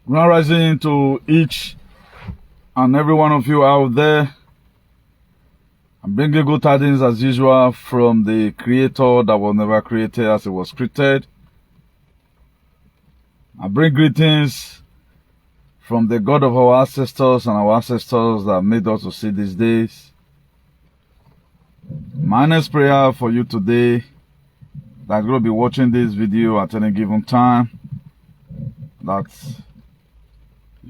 Grand rising to each and every one of you out there. I'm bringing good tidings as usual from the creator that was never created as it was created. I bring greetings from the God of our ancestors and our ancestors that made us to see these days. My next prayer for you today that's going to be watching this video at any given time, that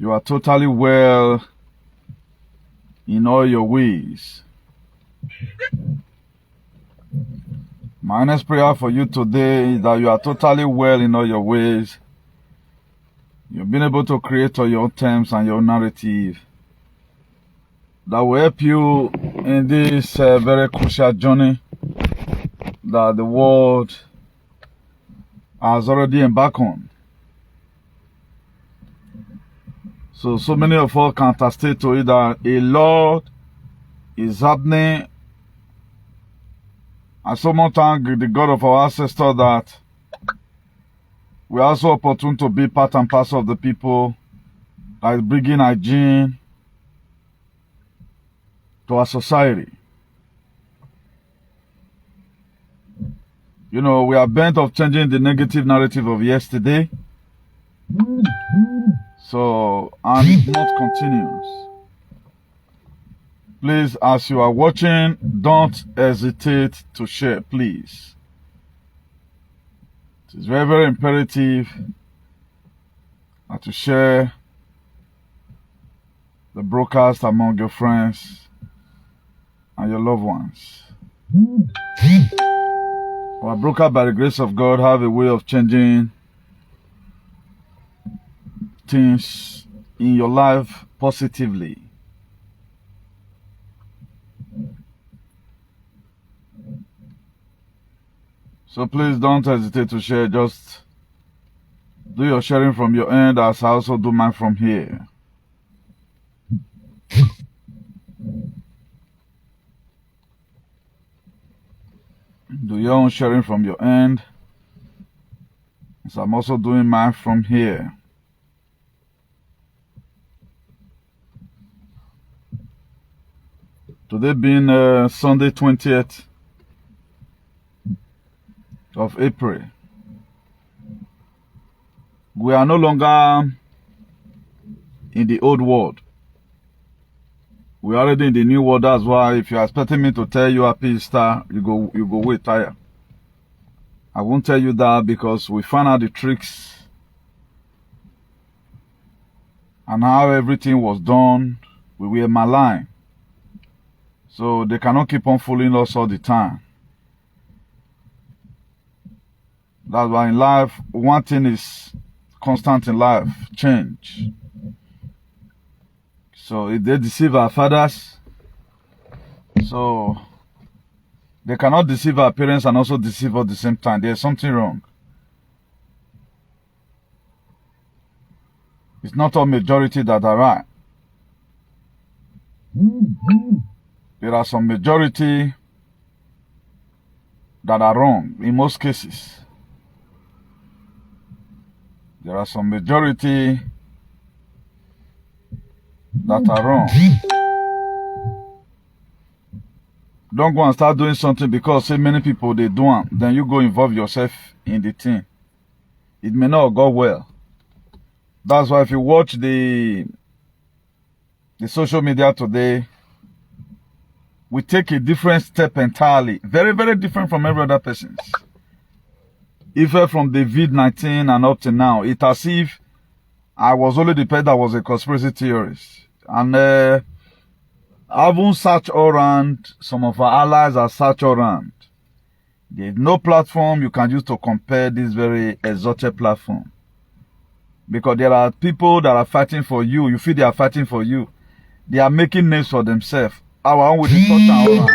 you are totally well in all your ways. My next prayer for you today is that you are totally well in all your ways. You've been able to create all your terms and your narrative that will help you in this very crucial journey that the world has already embarked on. So many of us can attest to it that a lot is happening. I so much thank the God of our ancestors that we are also opportune to be part and parcel of the people that is bringing hygiene to our society. You know, we are bent of changing the negative narrative of yesterday. So, and it not continues. Please, as you are watching, don't hesitate to share, please. It is very, very imperative that you share the broadcast among your friends and your loved ones. Our broadcast, by the grace of God, have a way of changing things in your life positively. So please don't hesitate to share. Just do your sharing from your end as I also do mine from here. Do your own sharing from your end as I'm also doing mine from here. Today being Sunday 20th of April. We are no longer in the old world. We are already in the new world. That's why if you're expecting me to tell you Happy Easter, you go wait tired. I won't tell you that because we found out the tricks and how everything was done. We were malign. So they cannot keep on fooling us all the time. That's why in life, one thing is constant in life, change. So if they deceive our fathers, so they cannot deceive our parents and also deceive us at the same time. There's something wrong. It's not all majority that are right. There are some majority that are wrong in most cases. There are some majority that are wrong. Don't go and start doing something because say many people they do it, then you go involve yourself in the thing. It may not go well. That's why if you watch the social media today, we take a different step entirely. Very, very different from every other person's. Even from the COVID-19 and up to now, it's as if I was only the person that was a conspiracy theorist. And I haven't searched all around. Some of our allies are searched all around. There's no platform you can use to compare this very exalted platform. Because there are people that are fighting for you. You feel they are fighting for you. They are making names for themselves. Our own with the touch and all around.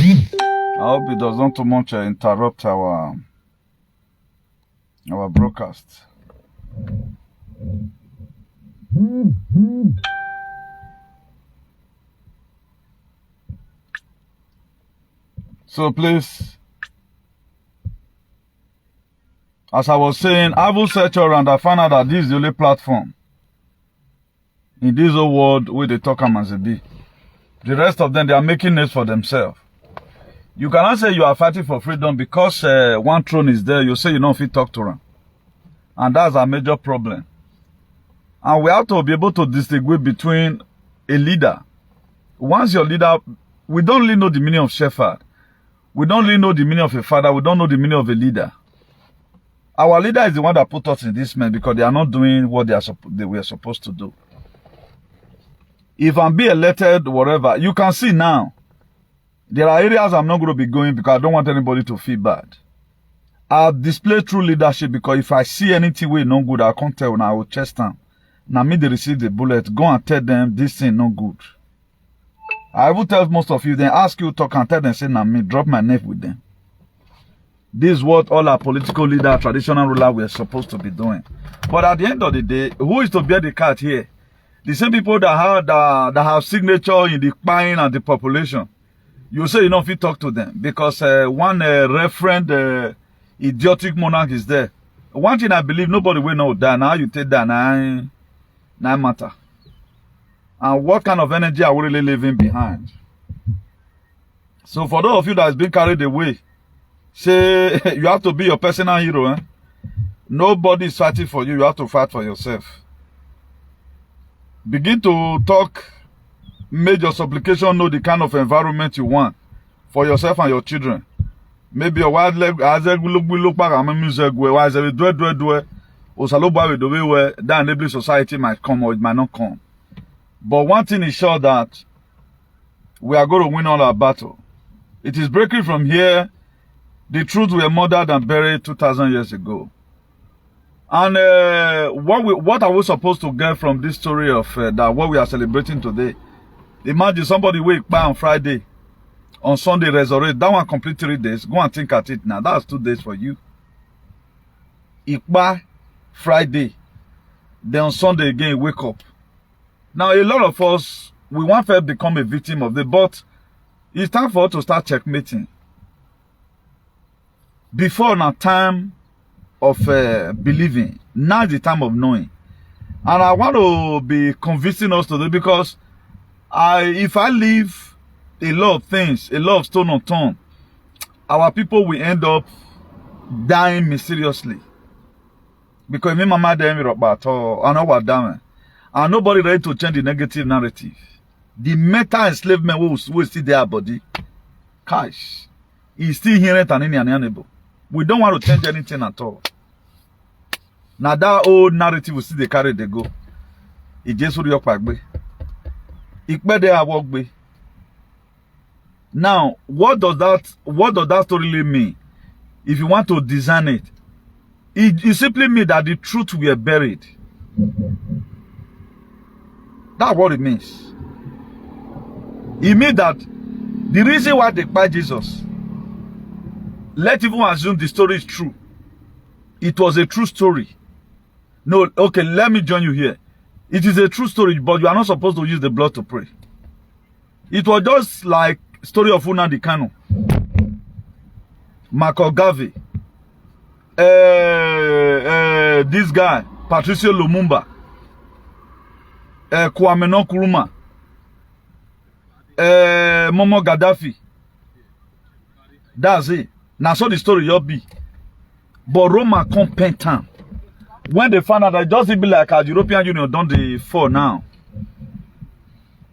I hope it does not too much interrupt our broadcast. So please, as I was saying, I will search around. I found out that this is the only platform in this whole world where they talk as a be. The rest of them, they are making names for themselves. You cannot say you are fighting for freedom because one throne is there. You say you don't fit talk to them. And that's a major problem. And we have to be able to distinguish between a leader. Once your leader, we don't really know the meaning of shepherd. We don't really know the meaning of a father. We don't know the meaning of a leader. Our leader is the one that put us in this mess because they are not doing what they were supposed to do. If I'm being elected, whatever, you can see now, there are areas I'm not going to be going because I don't want anybody to feel bad. I'll display true leadership because if I see anything way not good, I'll come tell and I will chest them. Now me they receive the bullet, go and tell them this thing not good. I will tell most of you, then ask you to talk and tell them, say, now me, drop my neck with them. This is what all our political leaders, traditional rulers were supposed to be doing. But at the end of the day, who is to bear the cat here? The same people that have signature in the pine and the population. You say you know if you talk to them because one referend idiotic monarch is there. One thing I believe nobody will know that now you take that now matter. And what kind of energy are we really leaving behind? So for those of you that has been carried away, say you have to be your personal hero. Eh? Nobody is fighting for you. You have to fight for yourself. Begin to talk, make your supplication know the kind of environment you want for yourself and your children. Maybe your wild leg as a look back and music where that enabling society might come or it might not come. But one thing is sure that we are going to win all our battle. It is breaking from here. The truth were murdered and buried 2,000 years ago. And what are we supposed to get from this story of that what we are celebrating today? Imagine somebody wake up on Friday, on Sunday resurrect. That one complete 3 days. Go and think at it now. That's 2 days for you. Ikba Friday, then on Sunday again wake up. Now a lot of us we want to become a victim of the, but it's time for us to start checkmating. Before now time of believing, now is the time of knowing. And I want to be convincing us today because if I leave a lot of things, a lot of stone unturned, our people will end up dying mysteriously. Because me mama dem about I know what damn. And nobody ready to change the negative narrative. The mental enslavement will see their body. Cash. Is still hearing and unable. We don't want to change anything at all. Now that old narrative will see they carry they go. It just would back way. It better walk way. Now, what does that story really mean? If you want to design it, it simply means that the truth were buried. That's what it means. It means that the reason why they buy Jesus, let's even assume the story is true. It was a true story. No, okay, let me join you here. It is a true story, but you are not supposed to use the blood to pray. It was just like story of Nnamdi Kanu, Marco Garvey, this guy, Patricio Lumumba, Kwame Nkrumah, Momo Gaddafi. That's it. Now so the story you'll be. But Roma competent. When they found out that just be like our European Union done the fall now.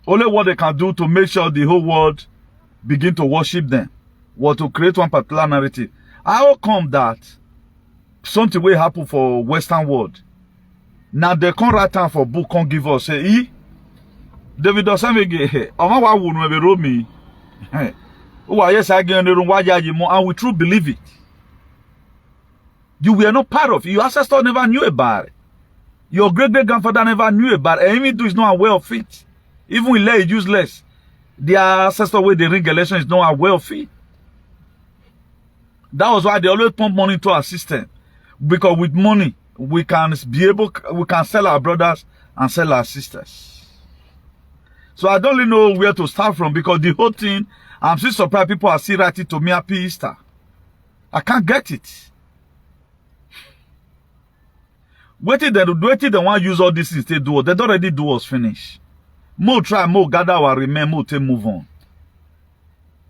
Only what they can do to make sure the whole world begin to worship them was to create one particular narrative. How come that something will happen for Western world? Now they can't write down for book, can't give us say, David Osamege, I won't ever me. Oh, yes, I get and we truly believe it. You were not part of it. Your ancestor never knew about it. Your great-great-grandfather never knew about it. And even though he's not aware of it, even we lay it useless. Their ancestor where they ring election is not wealthy. That was why they always pump money into our system. Because with money, we can sell our brothers and sell our sisters. So I don't really know where to start from, because the whole thing, I'm still surprised people are still writing to me happy Easter. I can't get it. Waiting they want to use all this instead do. They don't already do us finish. More try, more gather our remain, more to move on.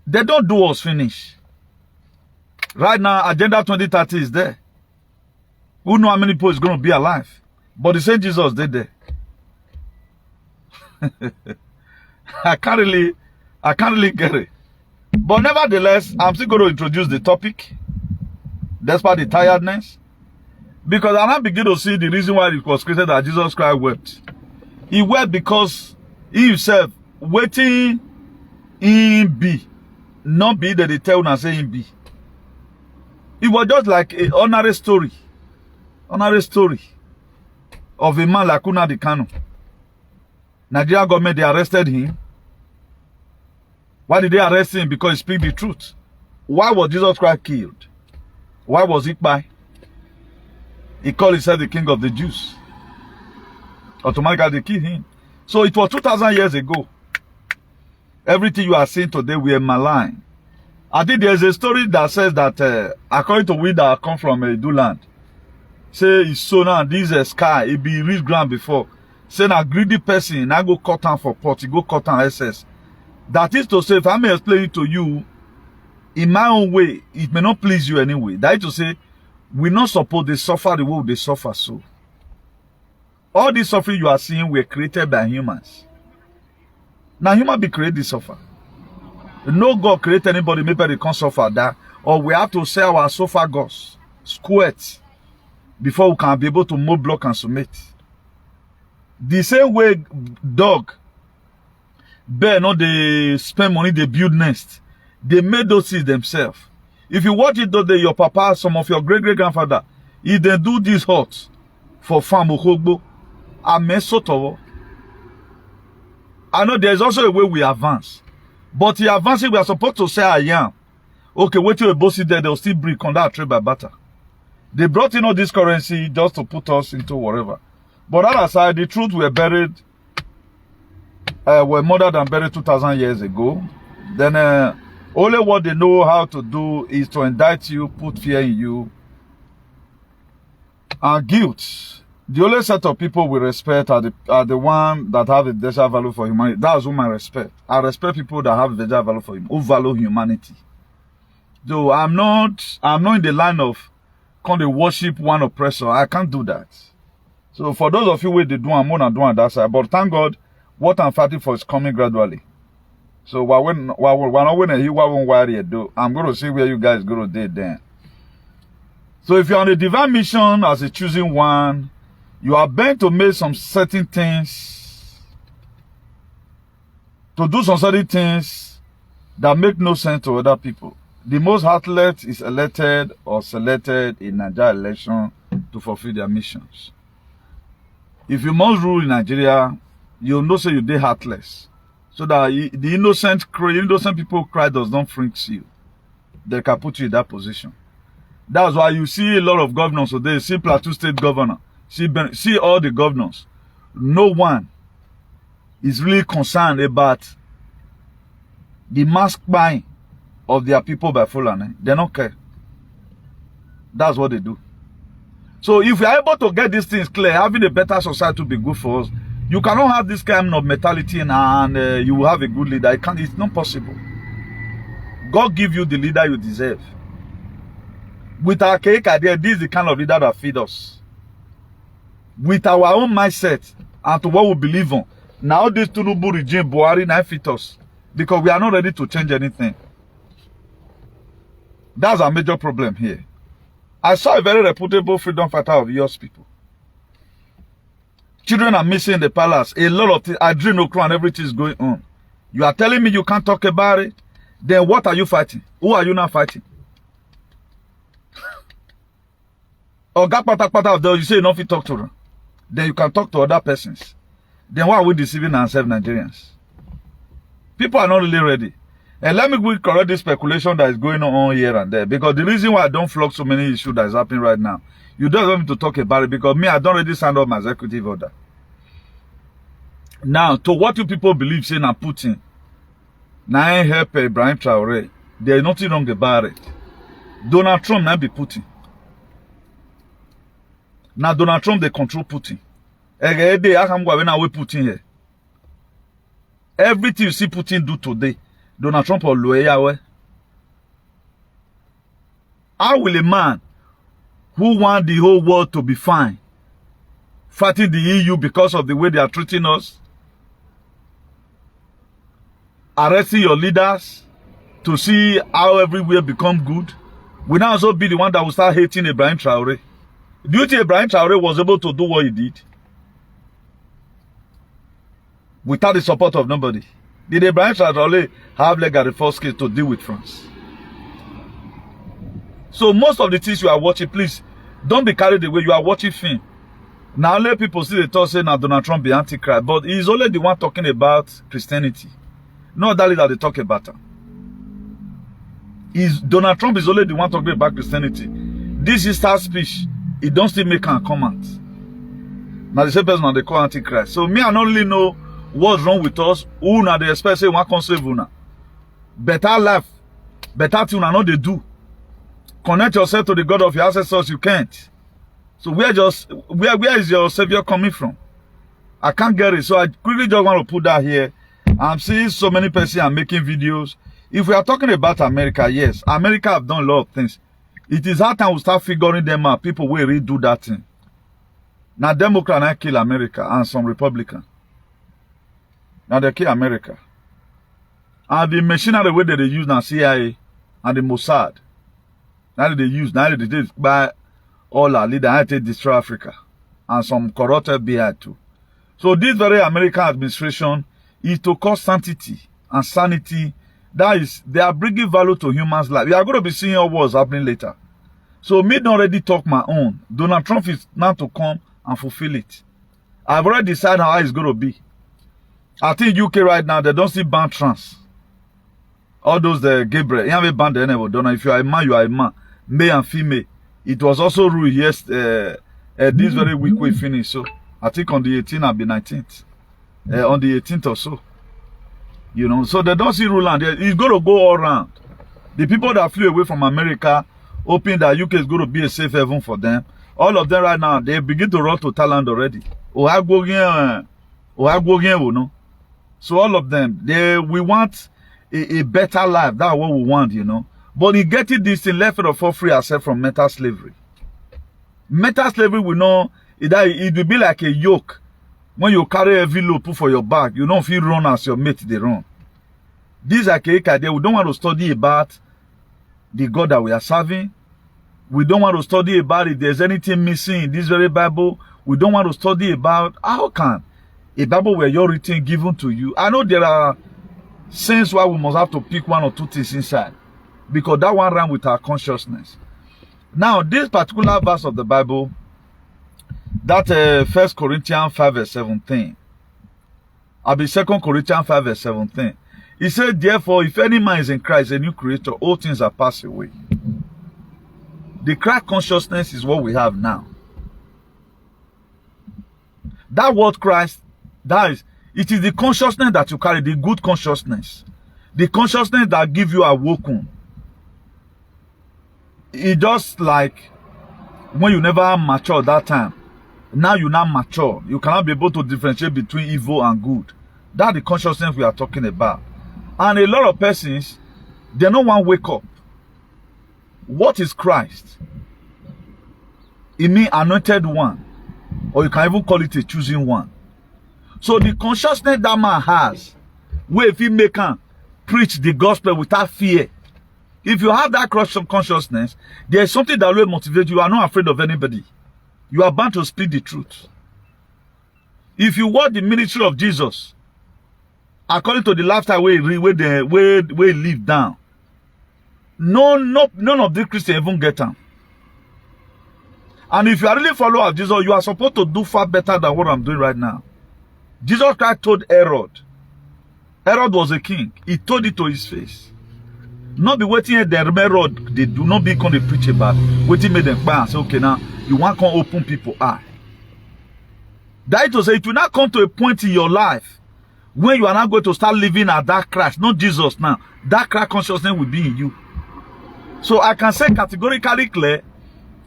They don't do us finish. Right now, Agenda 2030 is there. Who know how many people is going to be alive? But the same Jesus did there. I can't really get it. But nevertheless, I'm still going to introduce the topic, despite the tiredness. Because I now begin to see the reason why it was created that Jesus Christ wept. He wept because he himself waiting in be, not be that they tell and say in be. It was just like an ordinary story of a man like Nnamdi Kanu. Nigerian government, they arrested him. Why did they arrest him? Because he speak the truth. Why was Jesus Christ killed? Why was he by? He called himself the king of the Jews. Automatically they killed him. So it was 2,000 years ago. Everything you are seeing today, we are malign. I think there's a story that says that according to we that come from Edu land, say it's so now this sky, it be rich ground before. Say a greedy person, I go cut down for pot, he go cut down SS. That is to say, if I may explain it to you, in my own way, it may not please you anyway. That is to say, we're not supposed to suffer the way they suffer so. All this suffering you are seeing were created by humans. Now human be created to suffer. No God create anybody, maybe they can't suffer that. Or we have to sell our esophagus, squirt, before we can be able to move block and submit. The same way dog, bear, no, they spend money, they build nest. They made those seeds themselves. If you watch it though, your papa, some of your great-great-grandfather, if they do this hut for farm, I know there's also a way we advance. But the advancing, we are supposed to say, I am. Okay, wait till a boss is there, they'll still break on that trade by barter. They brought in all this currency just to put us into whatever. But that aside, the truth were buried, were more than buried 2,000 years ago. Then only what they know how to do is to indict you, put fear in you, and guilt. The only set of people we respect are the one that have a special value for humanity. That's whom I respect. I respect people that have a special value for him, who value humanity. So I'm not in the line of can they worship one oppressor. I can't do that. So for those of you where they do, I'm more than doing that side. But thank God, what I'm fighting for is coming gradually. So while not winning here, won't worry do. I'm going to see where you guys go to date then. So if you're on a divine mission as a choosing one, you are bent to make some certain things, to do some certain things that make no sense to other people. The most heartless is elected or selected in Nigeria election to fulfill their missions. If you must rule in Nigeria, you'll know say you did heartless. So that the innocent people cry does not freak you. They can put you in that position. That's why you see a lot of governors today, see Plateau State governor, see all the governors. No one is really concerned about the mask buying of their people by Fulani. They don't care. That's what they do. So if we are able to get these things clear, having a better society will be good for us. You cannot have this kind of mentality and you will have a good leader. It's not possible. God give you the leader you deserve. With our cake idea, this is the kind of leader that feed us. With our own mindset and to what we believe on. Now this Tinubu regime, Buri, now fit us. Because we are not ready to change anything. That's our major problem here. I saw a very reputable freedom fighter of yours people. Children are missing in the palace. A lot of things. I dream no crown. Everything is going on. You are telling me you can't talk about it? Then what are you fighting? Who are you now fighting? Or you say you don't fit talk to them. Then you can talk to other persons. Then why are we deceiving ourselves, Nigerians? People are not really ready. And let me correct this speculation that is going on here and there. Because the reason why I don't flog so many issues that is happening right now, you don't want me to talk about it because me, I don't already signed up my executive order. Now, to what you people believe, saying I'm Putin, now I help Ibrahim Traore, there is nothing wrong about it. Donald Trump now be Putin. Now Donald Trump, they control Putin. Putin here. Everything you see Putin do today, Donald Trump or Loeyawe. How will a man who want the whole world to be fine fighting the EU because of the way they are treating us, arresting your leaders to see how everywhere become good, will now also be the one that will start hating Ibrahim Traore? Do you think Ibrahim Traore was able to do what he did without the support of nobody? Did Ibrahim Traore have leg at the first case to deal with France? So most of the things you are watching, please don't be carried away. You are watching film. Now let people see the talk saying that Donald Trump be antichrist, but he's only the one talking about Christianity. Not that they talk about him. Donald Trump is only the one talking about Christianity. This is his speech. He don't still make a comment. Now the same person they call antichrist. So me, I don't really know what's wrong with us. Who now they expect say one conserve una. Better life, better thing I know they do. Connect yourself to the God of your ancestors. You can't. So where is your savior coming from? I can't get it. So I quickly just want to put that here. I'm seeing so many persons are making videos. If we are talking about America, yes, America have done a lot of things. It is hard time we start figuring them out. People will really do that thing. Now Democrat now kill America and some Republican. Now they kill America. And the machinery way that they use now CIA and the Mossad. Now they use, now they did by all our leaders, I take destroy Africa. And some corrupt FBI too. So this very American administration is to cause sanctity and sanity. That is, they are bringing value to humans' life. We are going to be seeing all what's happening later. So me don't already talk my own. Donald Trump is now to come and fulfill it. I've already decided how it's going to be. I think UK right now, they don't see ban trans. All those Gabriel, you have a ban the enemy. If you are a man, you are a man. Male and female. It was also ruled yes, this very week we finish. So I think on the 18th, I'll be 19th. On the 18th or so. You know, so they don't see rule land. It's going to go all around. The people that flew away from America, hoping that UK is going to be a safe haven for them. All of them right now, they begin to run to Thailand already. So all of them, we want a better life. That's what we want, you know. But in getting this thing left for free ourselves from mental slavery. Mental slavery, we know it will be like a yoke. When you carry heavy load put for your back, you don't feel run as your mate they run. These are idea. We don't want to study about the God that we are serving. We don't want to study about if there's anything missing in this very Bible. We don't want to study about how can a Bible where you're written given to you. I know there are sense why we must have to pick one or two things inside. Because that one ran with our consciousness. Now, this particular verse of the Bible, that 1 Corinthians 5 verse 17. I'll be 2 Corinthians 5 verse 17. He said, therefore, if any man is in Christ, a new creator, all things are passed away. The Christ consciousness is what we have now. That word Christ, it is the consciousness that you carry, the good consciousness. The consciousness that gives you awoken. It's just like when you never mature that time. Now you now mature. You cannot be able to differentiate between evil and good. That's the consciousness we are talking about. And a lot of persons, they don't want to wake up. What is Christ? It means anointed one. Or you can even call it a choosing one. So the consciousness that man has, where if he make him preach the gospel without fear. If you have that consciousness, there is something that will motivate you. You are not afraid of anybody. You are bound to speak the truth. If you watch the ministry of Jesus, according to the lifestyle where he live down, none of the Christians even get them. And if you are really a follower of Jesus, you are supposed to do far better than what I'm doing right now. Jesus Christ told Herod, Herod was a king. He told it to his face. Not be waiting at the Herod. They do not be going to preach about. Waiting made them buy and say, okay, now you want to open people eye. That to say, it will not come to a point in your life when you are not going to start living at that crash. Not Jesus now. That crash consciousness will be in you. So I can say categorically clear,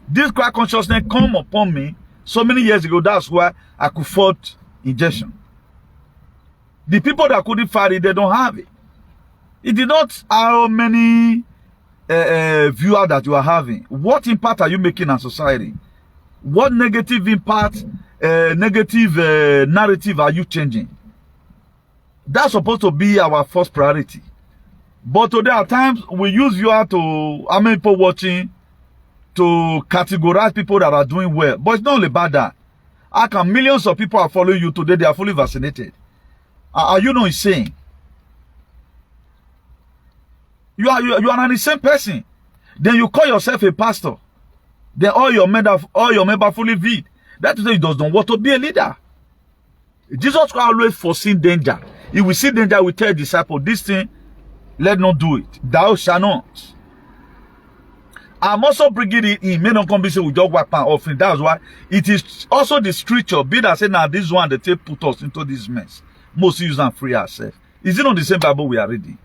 this crack consciousness come upon me so many years ago. That's why I could afford injection. The people that couldn't fight it, they don't have it. It did not how many viewers that you are having. What impact are you making on society? What negative impact, negative narrative are you changing? That's supposed to be our first priority. But today at times we use viewer to how many people watching to categorize people that are doing well. But it's not only about that. How can millions of people are following you today? They are fully vaccinated. Are you not insane? You are an insane person. Then you call yourself a pastor. Then all your members fully vid. That is why he does not want to be a leader. Jesus always foreseen danger. If we see danger, we tell disciples, this thing, let not do it. Thou shalt not. I'm also bringing it in. May not come be say we just wipe our offering. That's why it is also the scripture. Be that say now this one that they put us into this mess. Most use and free ourselves. Is it not the same Bible we are reading?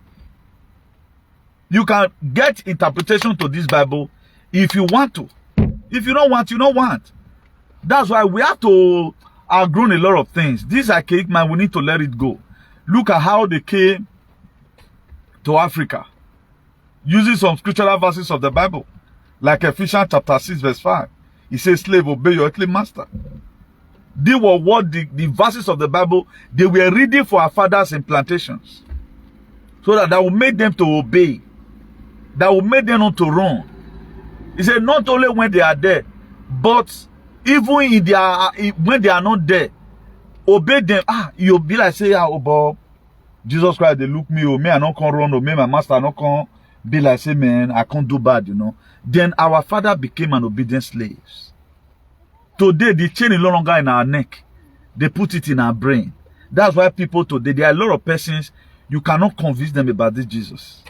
You can get interpretation to this Bible if you want to. If you don't want, you don't want. That's why we have to outgrow a lot of things. This archaic man, we need to let it go. Look at how they came to Africa using some scriptural verses of the Bible, like Ephesians chapter 6 verse 5. It says, slave, obey your earthly master. They were what the verses of the Bible, they were reading for our fathers in plantations. So that will make them to obey. That will make them not to run. He said, not only when they are there, but even in their, when they are not there, obey them. You'll be like, say, oh, Bob, Jesus Christ, they look me, oh, me, I not can run, oh, me, my master, I not can be like, say, man, I can't do bad, you know. Then our father became an obedient slaves. Today, the chain is no longer in our neck. They put it in our brain. That's why people today, there are a lot of persons, you cannot convince them about this Jesus.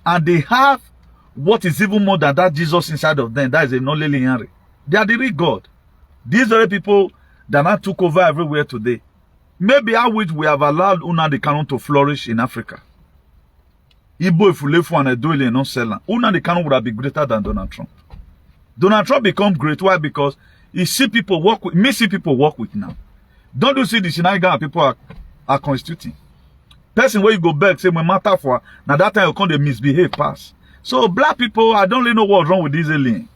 And they have what is even more than that Jesus inside of them. That is a non-lily Henry. They are the real God. These are the people that now took over everywhere today. Maybe I wish we have allowed Nnamdi Kanu to flourish in Africa. Igbo Ifulefu and Edoile no Sela. Nnamdi Kanu would have been greater than Donald Trump. Donald Trump become great. Why? Because he see people work with, me see people work with now. Don't you see the NAIJA people are constituting? Person where you go back, say, my matter for, now that time you come, they misbehave pass. So black people, I don't really know what's wrong with these aliens.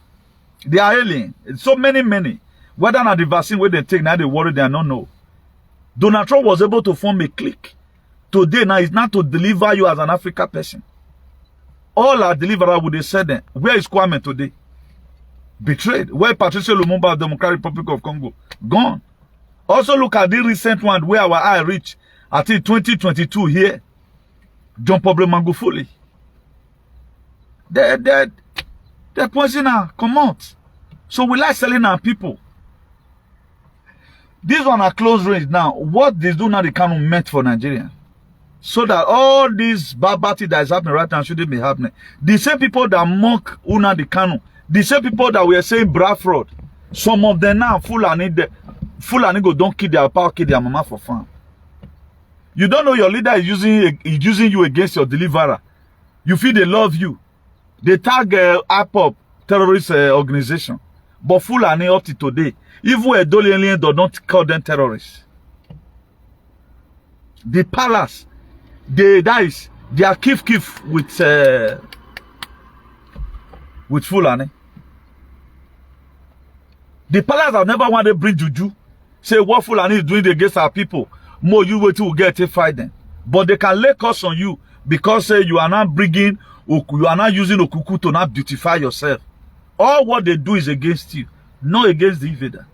They are alien. So many. Whether not the vaccine where they take, now they worry, they don't know. Donald Trump was able to form a clique. Today, now, it's not to deliver you as an African person. All our deliverer would have said them. Where is Kwame today? Betrayed. Where Patricia Lumumba, Democratic Republic of Congo? Gone. Also look at the recent one where our eye reached until 2022 here. John Pablo Magufuli. They're poison now. Come out. So we like selling our people. This one are close range now. What this do now, they cannot meant for Nigeria. So that all this barbarity that is happening right now shouldn't be happening. The same people that mock Nnamdi Kanu, the same people that were saying bra fraud, some of them now Fulani go don't kill their power, kill their mama for fun. You don't know your leader is using you against your deliverer. You feel they love you. They tag IPOP terrorist organization. But Fulani up to today, even a Dolly alien does not call them terrorists. The palace, they are kif with Fulani. The palace have never wanted to bring juju. Say what Fulani is doing against our people. More you wait to get to fight them. But they can lay curse on you because you are not bringing, you are not using Okuku to not beautify yourself. All what they do is against you, not against the invader.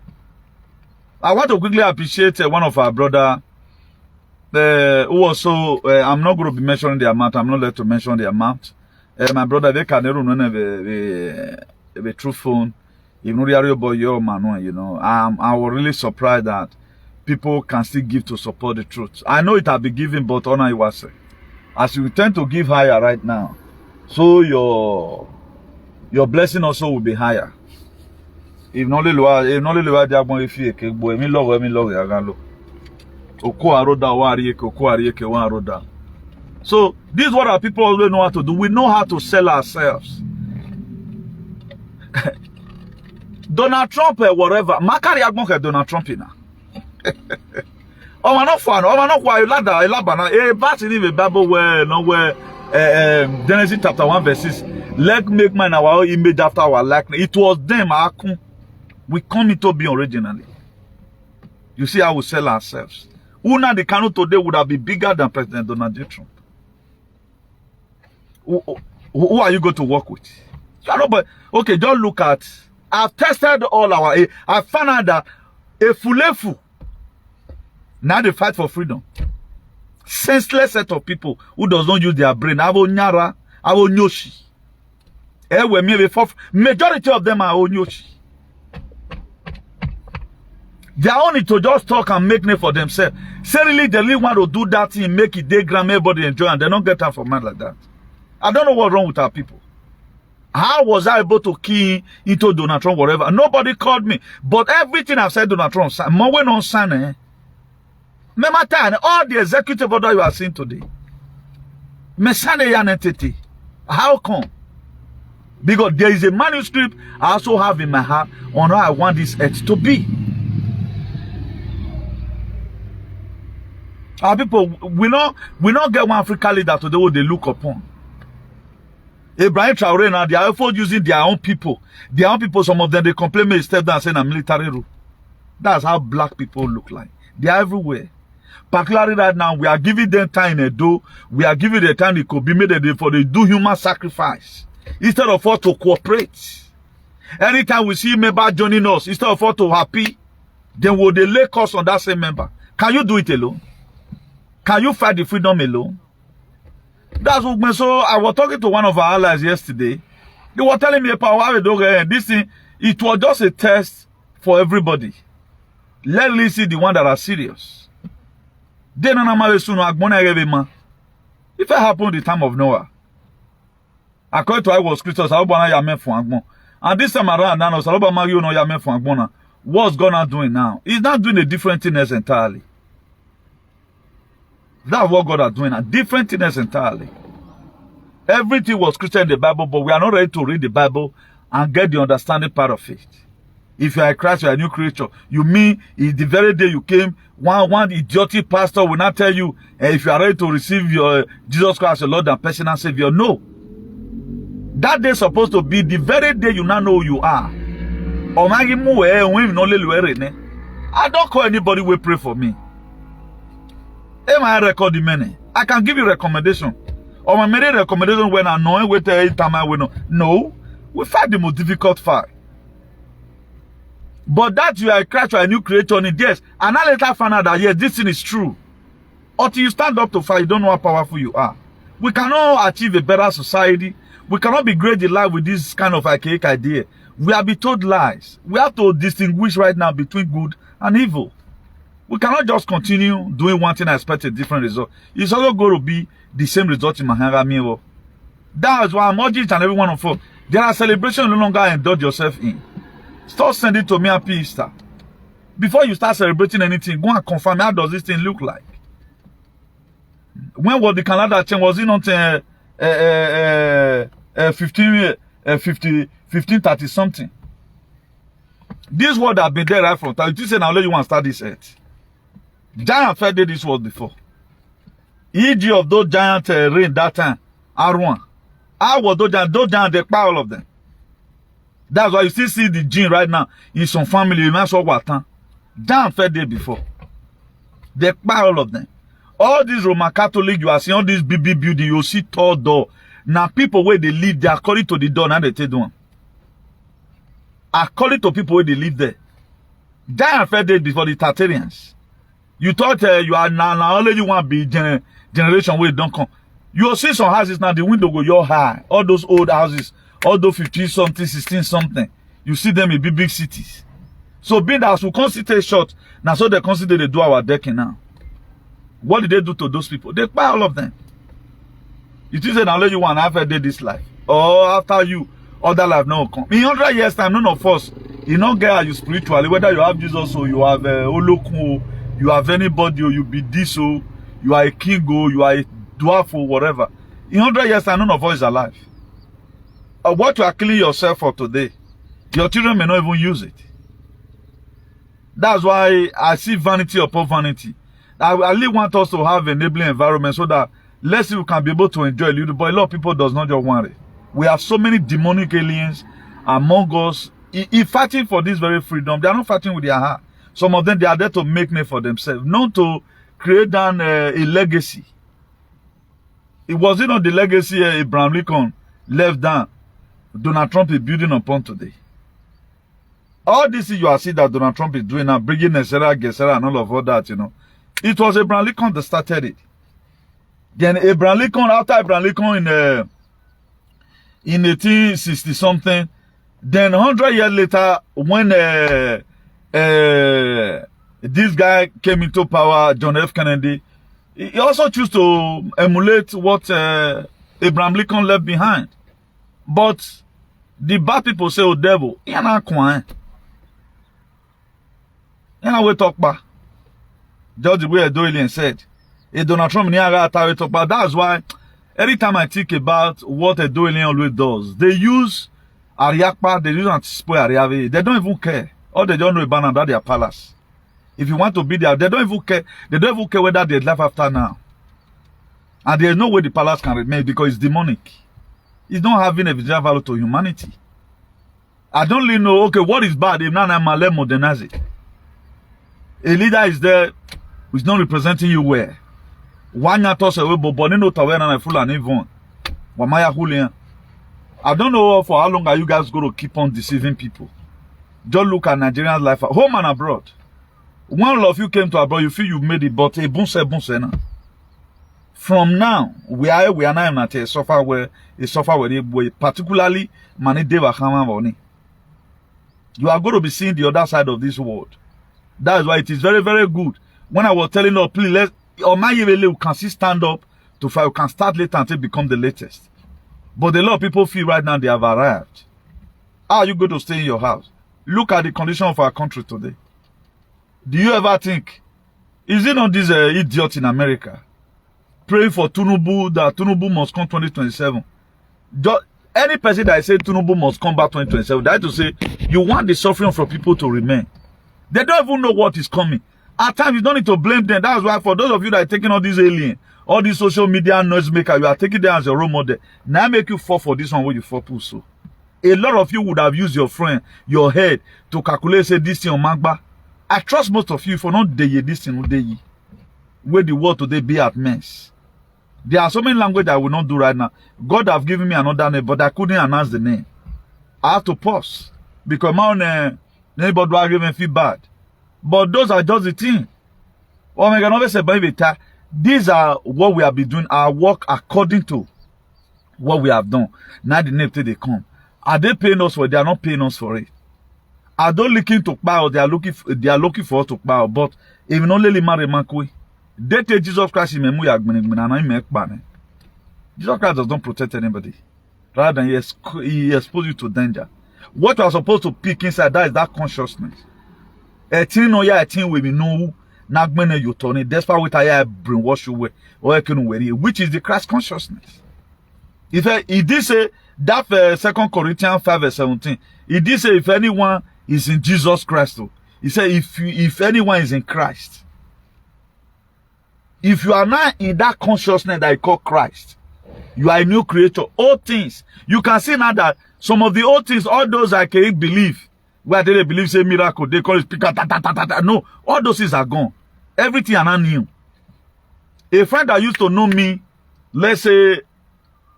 I want to quickly appreciate one of our brother who also, I'm not going to be mentioning the amount, I'm not allowed to mention the amount. My brother, they can true phone. You know, I was really surprised that people can still give to support the truth. I know it has been given, but honor you say. As you tend to give higher right now, so your blessing also will be higher. If not the diagbon if you ke boy mi love agalo. Oko aroda wari ke oko ari ke wan aroda. So this is what our people always know how to do. We know how to sell ourselves. Donald Trump whatever. Makari agbon ke Donald Trump na. Oh man not fun. Oh man not why elabana. But in the Bible where no where Genesis chapter 1 verse 6. Let make man our image after our likeness. It was them Akun. We come into being originally. You see how we sell ourselves. Una the Kanu today would have been bigger than President Donald J. Trump. Who are you going to work with? But okay, just look at. I've tested all our. I found out that a fulefu. Now they fight for freedom. Senseless set of people who does not use their brain. Avo nyara, avo nyoshi. Majority of them are onyoshi. They are only to just talk and make name for themselves. Say really, they really want to do that thing, make it they gram everybody enjoy, and they don't get time for man like that. I don't know what's wrong with our people. How was I able to key into Donald Trump, whatever? Nobody called me. But everything I've said Donald Trump, more when on Sunday. Remember time, all the executive order you are seeing today. Mesane an entity. How come? Because there is a manuscript I also have in my heart on how I want this earth to be. Our people, we not get one African leader today who they look upon. Ibrahim Traore now, they are also using their own people. Their own people, some of them, they complain me, step down saying a military rule. That's how black people look like. They are everywhere. Particularly right now, we are giving them time in a do. We are giving them time it could be made for they do human sacrifice. Instead of us to cooperate. Anytime we see a member joining us, instead of us to happy, then will they lay cost on that same member? Can you do it alone? Can you fight the freedom alone? That's what so I was talking to one of our allies yesterday. They were telling me about this thing, it was just a test for everybody. Let me see the one that are serious. If it happened the time of Noah, according to I was Christos, and this time around now, what's gonna doing now? He's not doing a different thing entirely. That's what God is doing, a different thing entirely. Everything was Christian in the Bible, but we are not ready to read the Bible and get the understanding part of it. If you are a Christ, you are a new creature. You mean it's the very day you came, one idiotic pastor will not tell you if you are ready to receive your Jesus Christ as your Lord and personal Savior. No. That day is supposed to be the very day you now know who you are. I don't call anybody who pray for me. Am I recording many? I can give you recommendation. Or my many recommendation when I know wait time I will know. No, we fight the most difficult fight. But that you are a Christ, you are a new creature in yes. And I later find out that yes, this thing is true. Until you stand up to fight, you don't know how powerful you are. We cannot achieve a better society. We cannot be great in life with this kind of archaic idea. We have been told lies. We have to distinguish right now between good and evil. We cannot just continue doing one thing and expect a different result. It's also going to be the same result in Mahanga Mirror. That is why I'm urging each and every one of us. There are celebrations no longer indulge yourself in. Stop sending to me Happy Easter. Before you start celebrating anything, go and confirm how does this thing look like. When was the Canada change? Was it not 1530 something? This word have been there right from time. You say now let you want to start this earth. Giant Fair did this word before. E.g. of those giant reign that time. R1. How was those giants, they power all of them. That's why you still see the gene right now in some family. You might what time. Giant Fair did before. They power all of them. All these Roman Catholic, you are seeing all these big building, you see tall door. Now people where they live, they are according to the door, now they take one. According to people where they live there. Giant Fair did before the Tartarians. You thought you are now only you want to be generation where it don't come. You will see some houses now, the window go your high. All those old houses, all those 15 something, 16 something. You see them in big cities. So being that as we consider short, now so they consider they do our decking now. What did they do to those people? They buy all of them. You think now let you one after day this life. Or after you, other life no come. In 100 years time, none of us, you don't get how you spiritually, whether you have Jesus or you have Oloku, you have anybody or you be this or you are a king or you are a dwarf or whatever. In 100 years time, none of us is alive. What you are killing yourself for today, your children may not even use it. That's why I see vanity upon vanity. I really want us to have an enabling environment so that less people can be able to enjoy a little, but a lot of people does not just want it. We have so many demonic aliens among us fighting for this very freedom. They are not fighting with their heart. Some of them, they are there to make name for themselves, not to create down a legacy. It was not the legacy Abraham Lincoln left down. Donald Trump is building upon today. All this you are seeing that Donald Trump is doing now, bringing Nesera, Gesera, and all of that, you know. It was Abraham Lincoln that started it. Then Abraham Lincoln, after Abraham Lincoln in 1860 something, then 100 years later, when this guy came into power, John F. Kennedy, he also chose to emulate what Abraham Lincoln left behind. But the bad people say, oh devil, you're not quiet. You know what talk about? George W. Doyle said, Donald Trump talk about. That's why every time I think about what a Doyle always does, they use Ariakpa, they use anticipate Ariave. They don't even care. All they don't know about that their palace. If you want to be there, they don't even care. They don't even care whether there's life after now. And there's no way the palace can remain because it's demonic. It's not having a visual value to humanity. I don't really know, okay, what is bad if not I'm modernize it. A leader is there who's not representing you well. One year toss away, but no tower and full and even. Wamaya Julian. I don't know for how long are you guys going to keep on deceiving people. Just look at Nigerian life at home and abroad. One of you came to abroad, you feel you made it, but a bunse now. From now, we are now in a software where particularly money deva hamavoni. You are going to be seeing the other side of this world. That is why it is very, very good. When I was telling you, please let or my you can still stand up to fight, you can start later until become the latest. But a lot of people feel right now they have arrived. How are you going to stay in your house? Look at the condition of our country today. Do you ever think, is it not this idiot in America praying for Tinubu that Tinubu must come 2027? Any person that say Tinubu must come back 2027, that is to say, you want the suffering from people to remain. They don't even know what is coming. At times, you don't need to blame them. That's why for those of you that are taking all these alien, all these social media noise maker, you are taking them as a role model. Now make you fall for this one where you fall so. A lot of you would have used your friend, your head, to calculate, say, this thing on Magba. I trust most of you for not day this thing day. Where the world today be at mess. There are so many languages I will not do right now. God have given me another name, but I couldn't announce the name. I have to pause. Because my own neighbor do even feel bad. But those are just the thing. Oh my God, these are what we have been doing, our work according to what we have done. Now the name till they come. Are they paying us for it? They are not paying us for it. Are they looking to power? They are looking for us to power. But if not only marry Mankwe, they take Jesus Christ in Jesus Christ does not protect anybody. Rather than he exposes you to danger. What you are supposed to pick inside that is that consciousness. A thing no ya a thing we know nagbene you turn it. Despite what I brainwash you with or which is the Christ consciousness. If he did say that 2 Corinthians 5 verse 17, he did say if anyone is in Jesus Christ, he said if anyone is in Christ, if you are not in that consciousness that you call Christ, you are a new creator. All things you can see now that some of the old things, all those I can't believe. Where they believe say miracle, they call it speaker, no, all those things are gone. Everything are not new. A friend that used to know me, let's say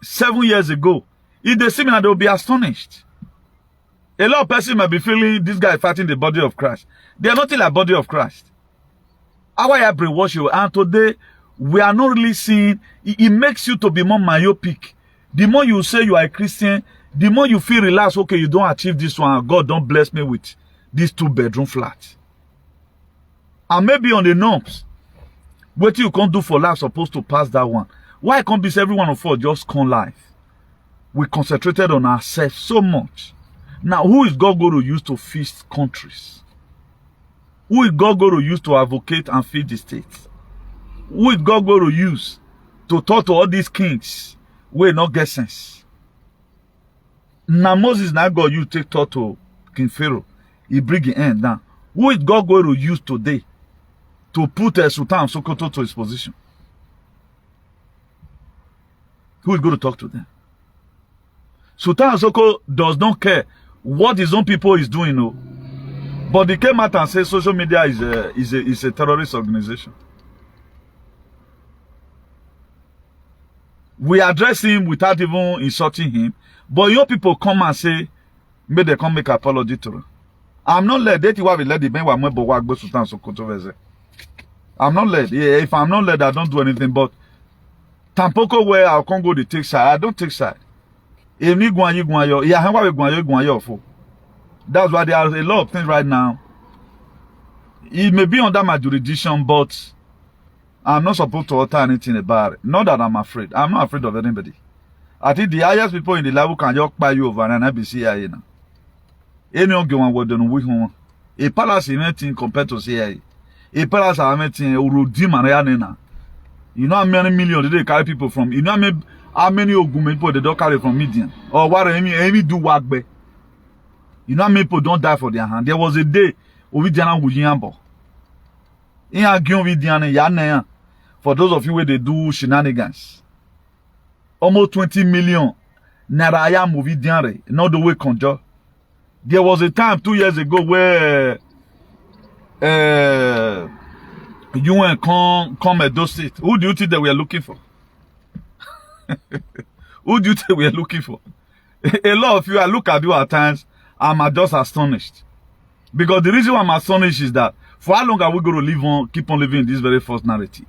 7 years ago, if they see me, they will be astonished. A lot of persons might be feeling this guy is fighting the body of Christ. They are nothing like body of Christ. How I brainwash you, and today we are not really seeing. It makes you to be more myopic. The more you say you are a Christian, the more you feel relaxed, okay, you don't achieve this one, God don't bless me with this 2-bedroom flat. And maybe on the norms, what you can't do for life supposed to pass that one. Why can't be every one of us just come life? We concentrated on ourselves so much. Now, who is God going to use to feed countries? Who is God going to use to advocate and feed the states? Who is God going to use to talk to all these kings who not get sense? Now Moses now God you take talk to King Pharaoh. He bring the end down. Who is God going to use today to put Sultan Sokoto to his position? Who is going to talk to them? Sultan Sokoto does not care what his own people is doing, no. But they came out and said social media is a terrorist organization. We address him without even insulting him. But your people come and say, may they come make apology to him. I'm not led. That's why we let the men go Sultan Sokoto. I'm not led. Yeah, if I'm not led, I don't do anything. But Tampoko where I can't go to take side. I don't take side. If me go yo, yeah, how we go yo for? That's why there are a lot of things right now. It may be under my jurisdiction, but I'm not supposed to utter anything about it. Not that I'm afraid. I'm not afraid of anybody. I think the highest people in the level can just buy you over and I be CIA now. Anyone go and do with him. A palace is anything compared to CIA. A palace is anything Urudim and Rihanna. You know how many millions they carry people from? You know how many Ogun people they don't carry from Midian? Or what any do work be? You know how many people don't die for their hand? There was a day Ovidiana Wujiyambo. In a game Ovidiana Yana. For those of you where they do shenanigans. Almost 20 million Naira movie diary, not the way conjure. There was a time 2 years ago where you went come at those states. Who do you think that we are looking for? Who do you think we are looking for? A lot of you, I look at you at times, I'm just astonished. Because the reason why I'm astonished is that for how long are we going to keep on living in this very false narrative?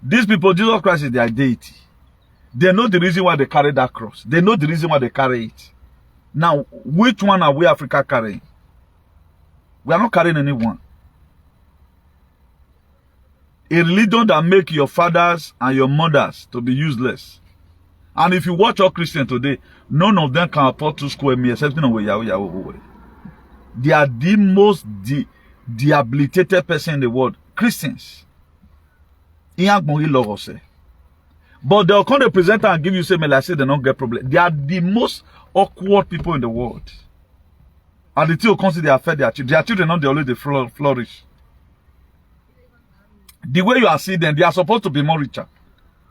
These people, Jesus Christ is their deity. They know the reason why they carry that cross. They know the reason why they carry it. Now, which one are we Africa carrying? We are not carrying anyone. A religion that makes your fathers and your mothers to be useless. And if you watch all Christians today, none of them can afford 2 square meals except in Yahweh. They are the most debilitated person in the world. Christians. But they'll come to present and give you say, I say they don't get problem. They are the most awkward people in the world. And the two will consider they affect their children. Their children not they always flourish. The way you are seeing them, they are supposed to be more richer.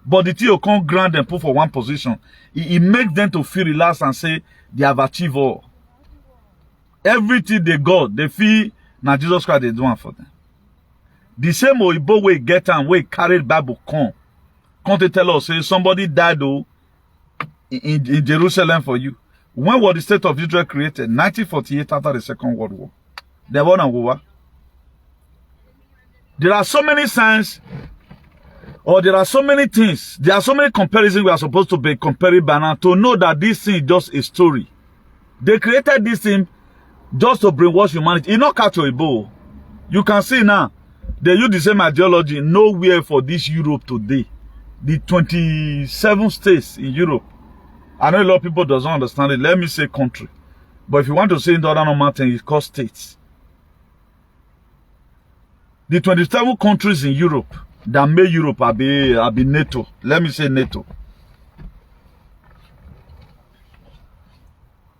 But the two will come grand and put for one position. It makes them to feel relaxed and say they have achieved all. Everything they got, they feel now Jesus Christ they do one for them. The same Oibo way get and way carried Bible come to tell us, say somebody died though in Jerusalem for you. When was the state of Israel created? 1948 after the Second World War. There was no war. There are so many signs, or there are so many things, there are so many comparisons we are supposed to be comparing by now to know that this thing is just a story. They created this thing just to brainwash humanity. It's not catch Oibo. You can see now. They use the same ideology nowhere for this Europe today. The 27 states in Europe. I know a lot of people doesn't understand it. Let me say country. But if you want to say in the other mountain, it's called states. The 27 countries in Europe that made Europe be NATO. Let me say NATO.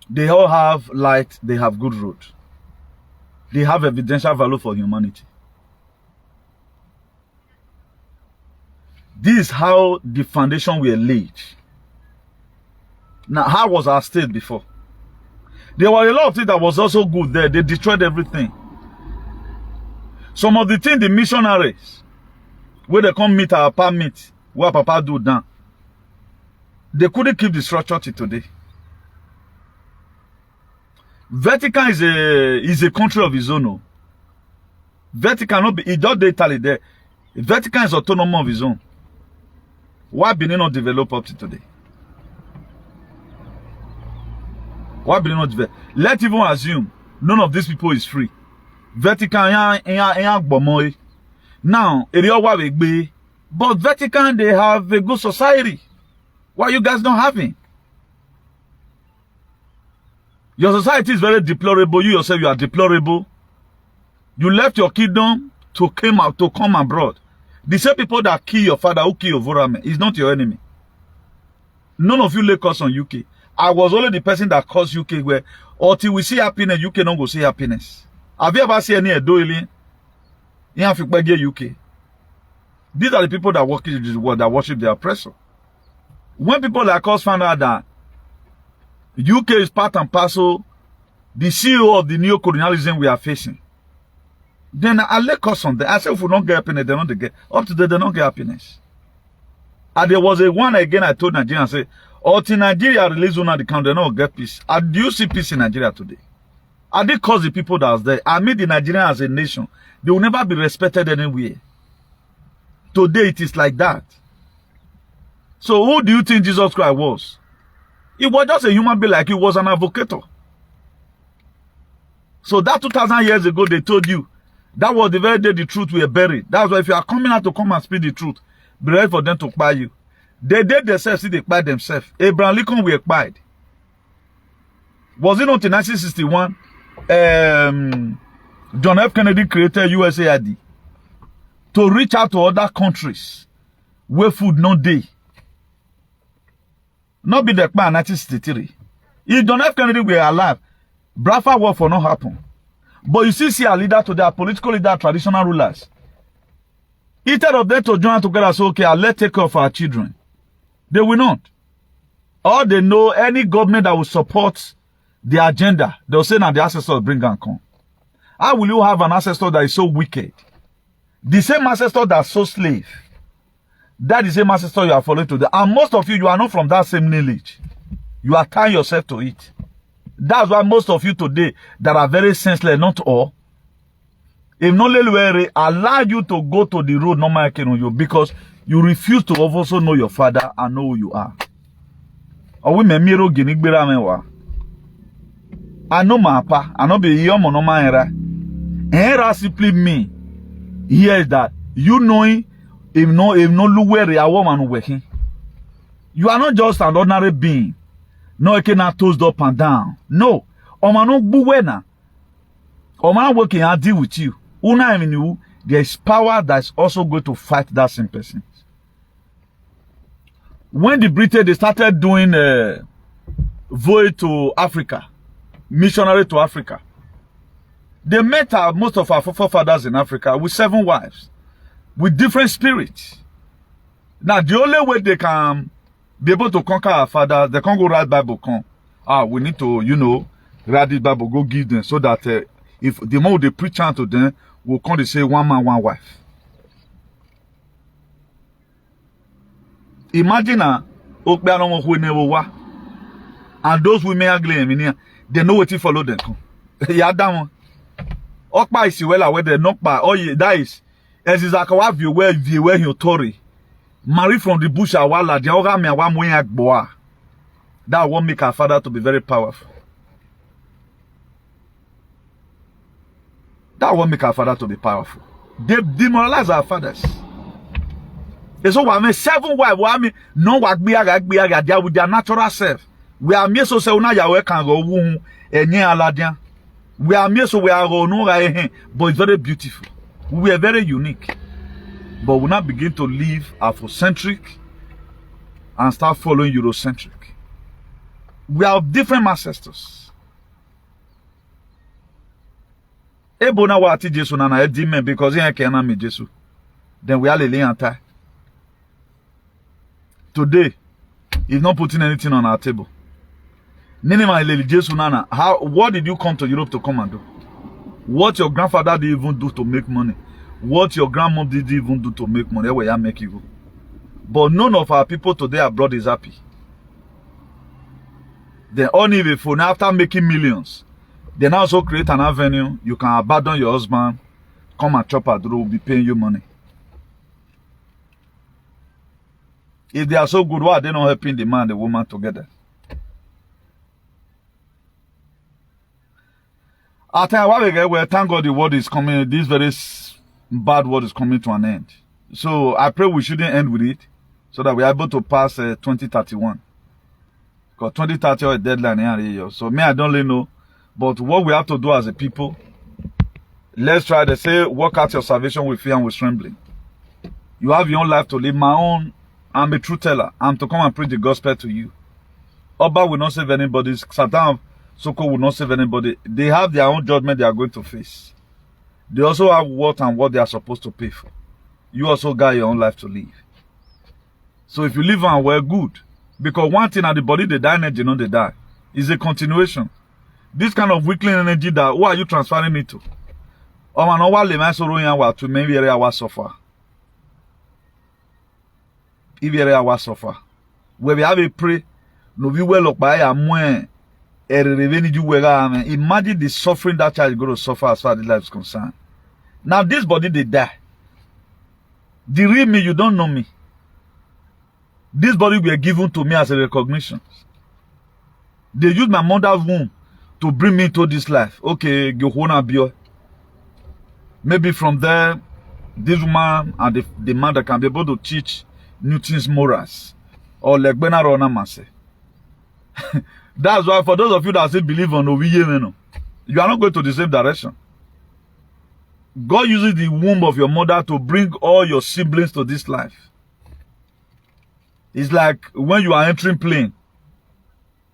They all have light. They have good road. They have evidential value for humanity. This is how the foundation were laid. Now, how was our state before? There were a lot of things that was also good there. They destroyed everything. Some of the things the missionaries, where they come meet our papa meet, what Papa do now, they couldn't keep the structure till today. Vatican is a country of its own. Vatican not be, it just Italy there. Vatican is autonomous of its own. Why Benin not develop up to today? Why Benin not develop? Let's even assume None of these people is free. Vatican, now, but Vatican, they have a good society. Why you guys don't have it? Your society is very deplorable. You yourself, you are deplorable. You left your kingdom to come abroad. The same people that kill your father, who kill your Vorame, is not your enemy. None of you lay curse on UK. I was only the person that caused UK where until we see happiness, UK don't go see happiness. Have you ever seen any doing in UK? These are the people that worship the oppressor. When people like us found out that UK is part and parcel, the CEO of the neo-colonialism we are facing, then I lay curse on them. I said, if we don't get happiness, they don't get. Up to they don't get happiness. And there was a one again I told Nigeria, I said, until Nigeria release one of the country, they don't get peace. And do you see peace in Nigeria today? I did cause the people that was there. I made the Nigerian as a nation. They will never be respected anywhere. Today it is like that. So who do you think Jesus Christ was? He was just a human being, like he was an advocate. So that 2,000 years ago, they told you, that was the very day the truth were buried. That's why if you are coming out to come and speak the truth, be ready for them to buy you. They did themselves, see they buy themselves. Abraham Lincoln were acquired. Was it not in 1961? John F. Kennedy created USAID to reach out to other countries where food no day. Not be the plan 1963. If John F. Kennedy were alive, Bradford war for not happen. But you see our leader today, our political leader, traditional rulers. Instead of them to join together and say, okay, let's take care of our children. They will not. Or they know any government that will support the agenda, they'll say now the ancestors bring and come. How will you have an ancestor that is so wicked? The same ancestor that's so slave. That is the same ancestor you are following today. And most of you are not from that same lineage. You are tying yourself to it. That's why most of you today that are very senseless, not all, if no allow you to go to the road normal on you because you refuse to also know your father and know who you are. I know my papa, I know be young no my era. Era simply mean here is that you knowing if no look where a woman working. You are not just an ordinary being. No, it cannot toast up and down. No. Omano buwena. Omano working and deal with you. Una even you, there is power that's also going to fight that same person. When the British they started doing voyage to Africa, missionary to Africa, they met most of our forefathers in Africa with 7 wives, with different spirits. Now the only way they can be able to conquer our fathers, they can't go write Bible. We need to, write this Bible, go give them, so that if the more they preach unto them, we'll come to say 1 man, 1 wife. Imagine and those women ugly, they know what to follow them. Yeah, that one. Okpa is well where they knock by. Oh, that is. As is like a view where you Tory. Marry from the bush, awala, the oga me awa mwenyak boa. That won't make our father to be very powerful. That won't make our father to be powerful. They demoralize our fathers. And so we 7 wives, we no work be there with their natural self. We are me so say una yawe can go woo enye aladian. We are me so we are no but it's very beautiful. We are very unique. But we now begin to live Afrocentric and start following Eurocentric. We are different ancestors. Ebona wati Jesu na edime because he cannot me Jesu. Then we are lele anti. Today, he's not putting anything on our table. What did you come to Europe to come and do? What your grandfather did even do to make money? What your grandmom did even do to make money? Where you make you go. But none of our people today abroad is happy. They only have a phone after making millions. They now also create an avenue. You can abandon your husband, come and chop at the road, be paying you money. If they are so good, why are they not helping the man and the woman together? I tell you what we get, well, thank God the world is coming, this very bad world is coming to an end. So I pray we shouldn't end with it, so that we are able to pass 2031. Because 2030 is a deadline here. So me, I don't really know. But what we have to do as a people, let's try to say, work out your salvation with fear and with trembling. You have your own life to live. My own, I'm a truth teller. I'm to come and preach the gospel to you. Oba will not save anybody. Satan Soko will not save anybody. They have their own judgment they are going to face. They also have what and what they are supposed to pay for. You also got your own life to live. So if you live and well, good. Because one thing at the body, they die, energy, not they die. Is a continuation. This kind of weakling energy that, who are you transferring it to? Or man, what le man sorrow to maybe area was suffer. If area was suffer. Where we have a pray, no be well up by a moins. Imagine the suffering that child is going to suffer as far as the life is concerned. Now this body they die. The real me, you don't know me. This body were given to me as a recognition. They used my mother's womb to bring me into this life. Okay, maybe from there, this woman and the man that can be able to teach Newton's morals. Or like Benarona Mase. That's why for those of you that say believe on Oviye, you are not going to the same direction. God uses the womb of your mother to bring all your siblings to this life. It's like when you are entering plane.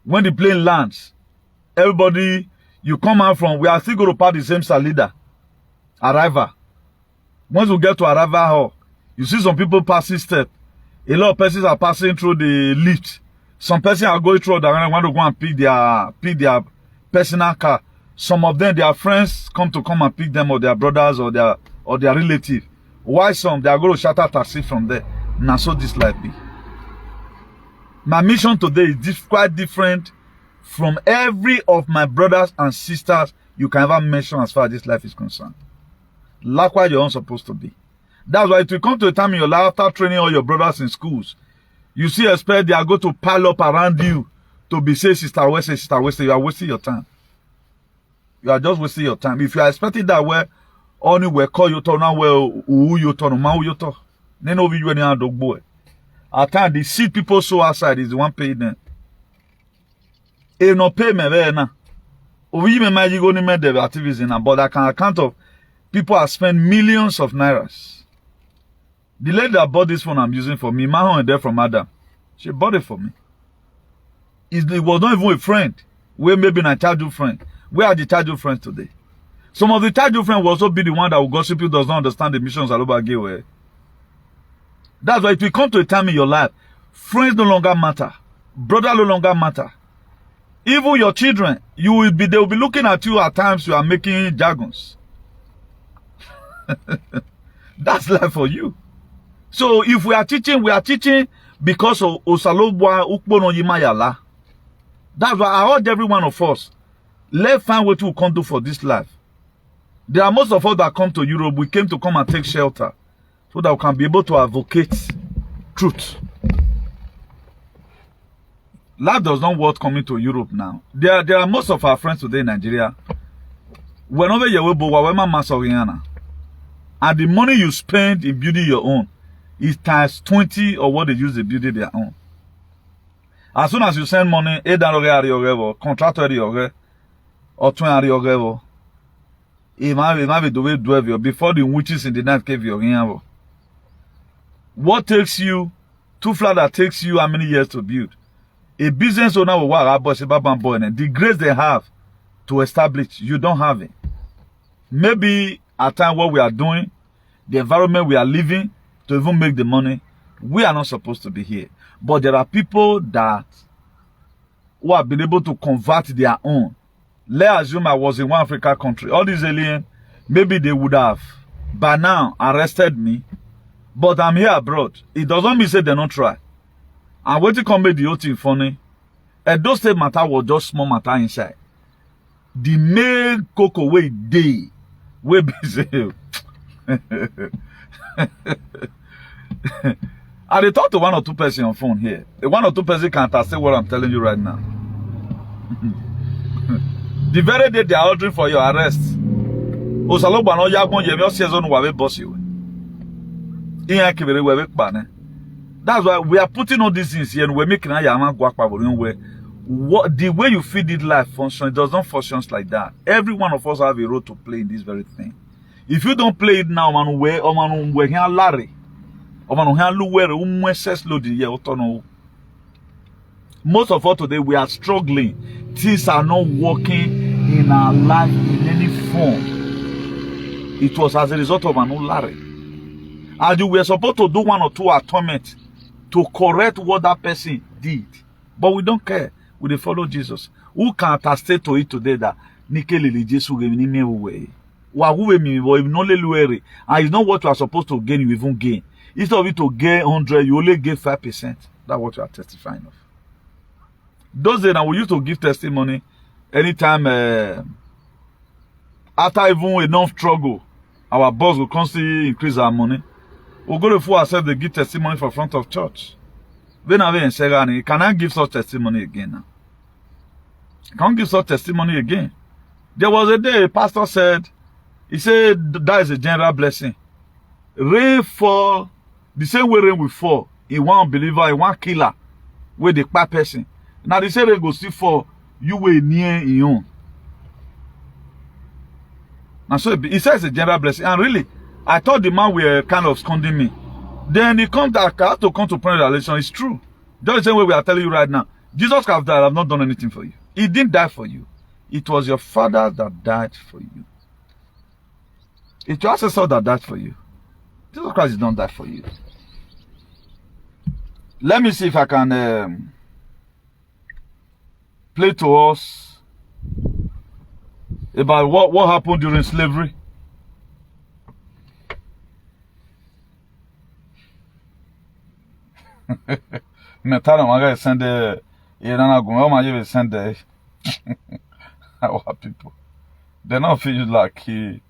When the plane lands, everybody, you come out from, we are still going to pass the same salida. Arrival. Once we get to arrival hall, you see some people passing step. A lot of persons are passing through the lift. Some persons are going through that want to go and pick their personal car. Some of them, their friends come and pick them, or their brothers or their relative. Why some? They are going to shatter taxi from there. Now so this life be. My mission today is quite different from every of my brothers and sisters you can ever mention as far as this life is concerned. Likewise, you're not supposed to be. That's why it will come to a time in your life after training all your brothers in schools. You see, expect they are going to pile up around you to be say, sister, you are wasting your time. You are just wasting your time. If you are expecting that way, only we call you to now who you turn, man you to. Then over you any dog boy. At times, the seed people sow outside is the one paying them. They no pay me there now. Over you may you go to make the activities in, but I can account of people have spent millions of nairas. The lady that bought this phone I'm using for me, my home there from Adam. She bought it for me. It was not even a friend. Where maybe a childhood friend. Where are the childhood friends today? Some of the childhood friends will also be the one that will gossip you, does not understand the missions Aloba gave. That's why it will come to a time in your life. Friends no longer matter. Brother no longer matter. Even your children, they will be looking at you at times you are making jargons. That's life for you. So if we are teaching because of Osalobwa Ukbono Yimayala. That's why I urge every one of us, let's find what we can do for this life. There are most of us that come to Europe, we came to come and take shelter so that we can be able to advocate truth. Life does not worth coming to Europe now. There are most of our friends today in Nigeria. Whenever you will, and the money you spend in building your own is times 20 of what they use to build their own. As soon as you send money, contractor or 20 it might be the way to before the witches in the night gave you. What takes you, two flats that takes you how many years to build? A business owner will work about the grace they have to establish, you don't have it. Maybe at time what we are doing, the environment we are living, to even make the money, we are not supposed to be here. But there are people that who have been able to convert their own. Let's assume I was in one African country. All these aliens, maybe they would have by now arrested me. But I'm here abroad. It doesn't mean say they don't try. And when you come make the whole thing funny, and those state matter was just small matter inside. The main cocoa way day, way busy. I dey talk to one or two persons on phone here. The one or two persons can understand what I'm telling you right now. The very day they are ordering for your arrest. Osaloba no yagbon yemi osiezo no wawe boss you. That's why we are putting all these things here and we're making what the way you feed it life function, it does not function like that. Every one of us have a role to play in this very thing. If you don't play it now, most of us today we are struggling. Things are not working in our life in any form. It was as a result of an Larry. And you were supposed to do 1 or 2 atonement to correct what that person did. But we don't care. We follow Jesus. Who can attest to it today that Nikelili Jesus gave me away? And it's not what you are supposed to gain, you even gain. Instead of you to gain 100, you only gain 5%. That's what you are testifying of. Those days now we used to give testimony anytime after even enough struggle, our boss will constantly increase our money. We'll go before ourselves to give testimony for front of church. Can I give such testimony again now? Can't give such testimony again. There was a day a pastor said, he said that is a general blessing. Rain fall, the same way rain will fall in one believer, in one killer, where the bad person. Now they say they go see for you were near in own. And so he says a general blessing. And really, I thought the man were kind of scolding me. Then he comes that I have to come to point relation. It's true. Just the same way we are telling you right now. Jesus have died. I have not done anything for you. He didn't die for you. It was your father that died for you. It's your ancestor that died for you. Jesus Christ did not die for you. Let me see if I can play to us about what happened during slavery. Our people, they're not feel like key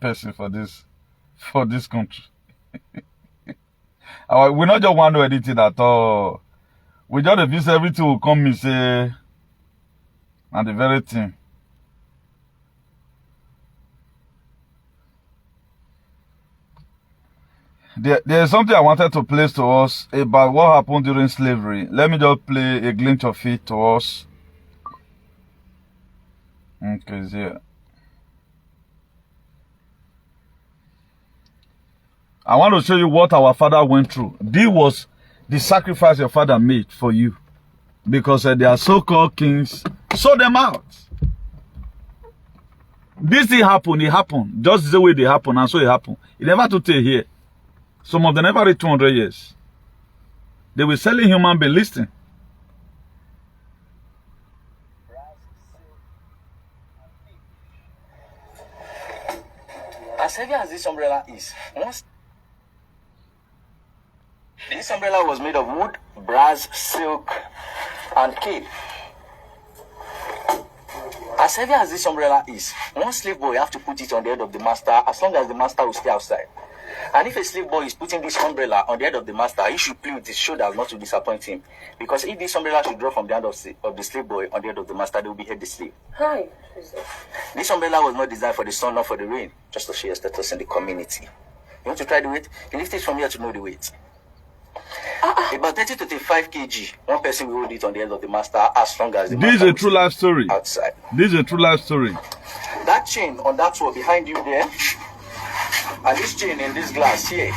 person for this country. We not just want to edit it at all. We just visit everything will come and say, and the very thing. There is something I wanted to place to us about what happened during slavery. Let me just play a glimpse of it to us. Okay, yeah. I want to show you what our father went through. This was the sacrifice your father made for you. Because they are so-called kings. Sold them out. This thing happened, it happened. Just the way they happen, and so it happened. It never took till here. Some of them never reached 200 years. They were selling human beings. Listen. As heavy as this umbrella is, this umbrella was made of wood, brass, silk, and cane. As heavy as this umbrella is, one slave boy have to put it on the head of the master as long as the master will stay outside. And if a slave boy is putting this umbrella on the head of the master, he should play with his shoulders not to disappoint him. Because if this umbrella should drop from the hand of the slave boy on the head of the master, they will behead the slave. Hi. This umbrella was not designed for the sun, not for the rain, just to show your status in the community. You want to try the weight? You lift it from here to know the weight. About 30 to 35 kg. One person will hold it on the head of the master as long as the master. This is a true life story. Outside. This is a true life story. That chain on that wall behind you there, and this chain in this glass here,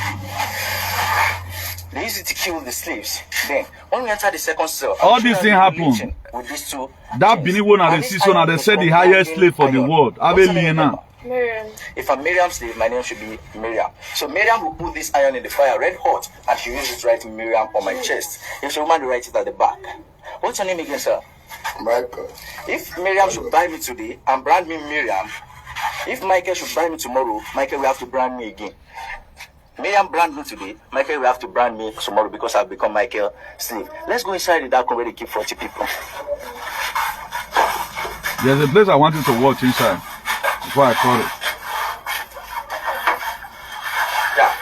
they use it to kill the slaves. Then, when we enter the second cell, all these things happen. With these two. That Bini one and the season, and they said the highest slave for the world. Miriam. If I'm Miriam's slave, my name should be Miriam. So Miriam will put this iron in the fire, red hot, and she uses it to write Miriam on my chest. If she woman, write it at the back. What's your name again, sir? Michael. If Miriam should buy me today and brand me Miriam, if Michael should buy me tomorrow, Michael will have to brand me again. Miriam brand me today, Michael will have to brand me tomorrow because I've become Michael's slave. Let's go inside the dark room where they keep 40 people. There's a place I want you to watch inside. Before I call it. Yeah.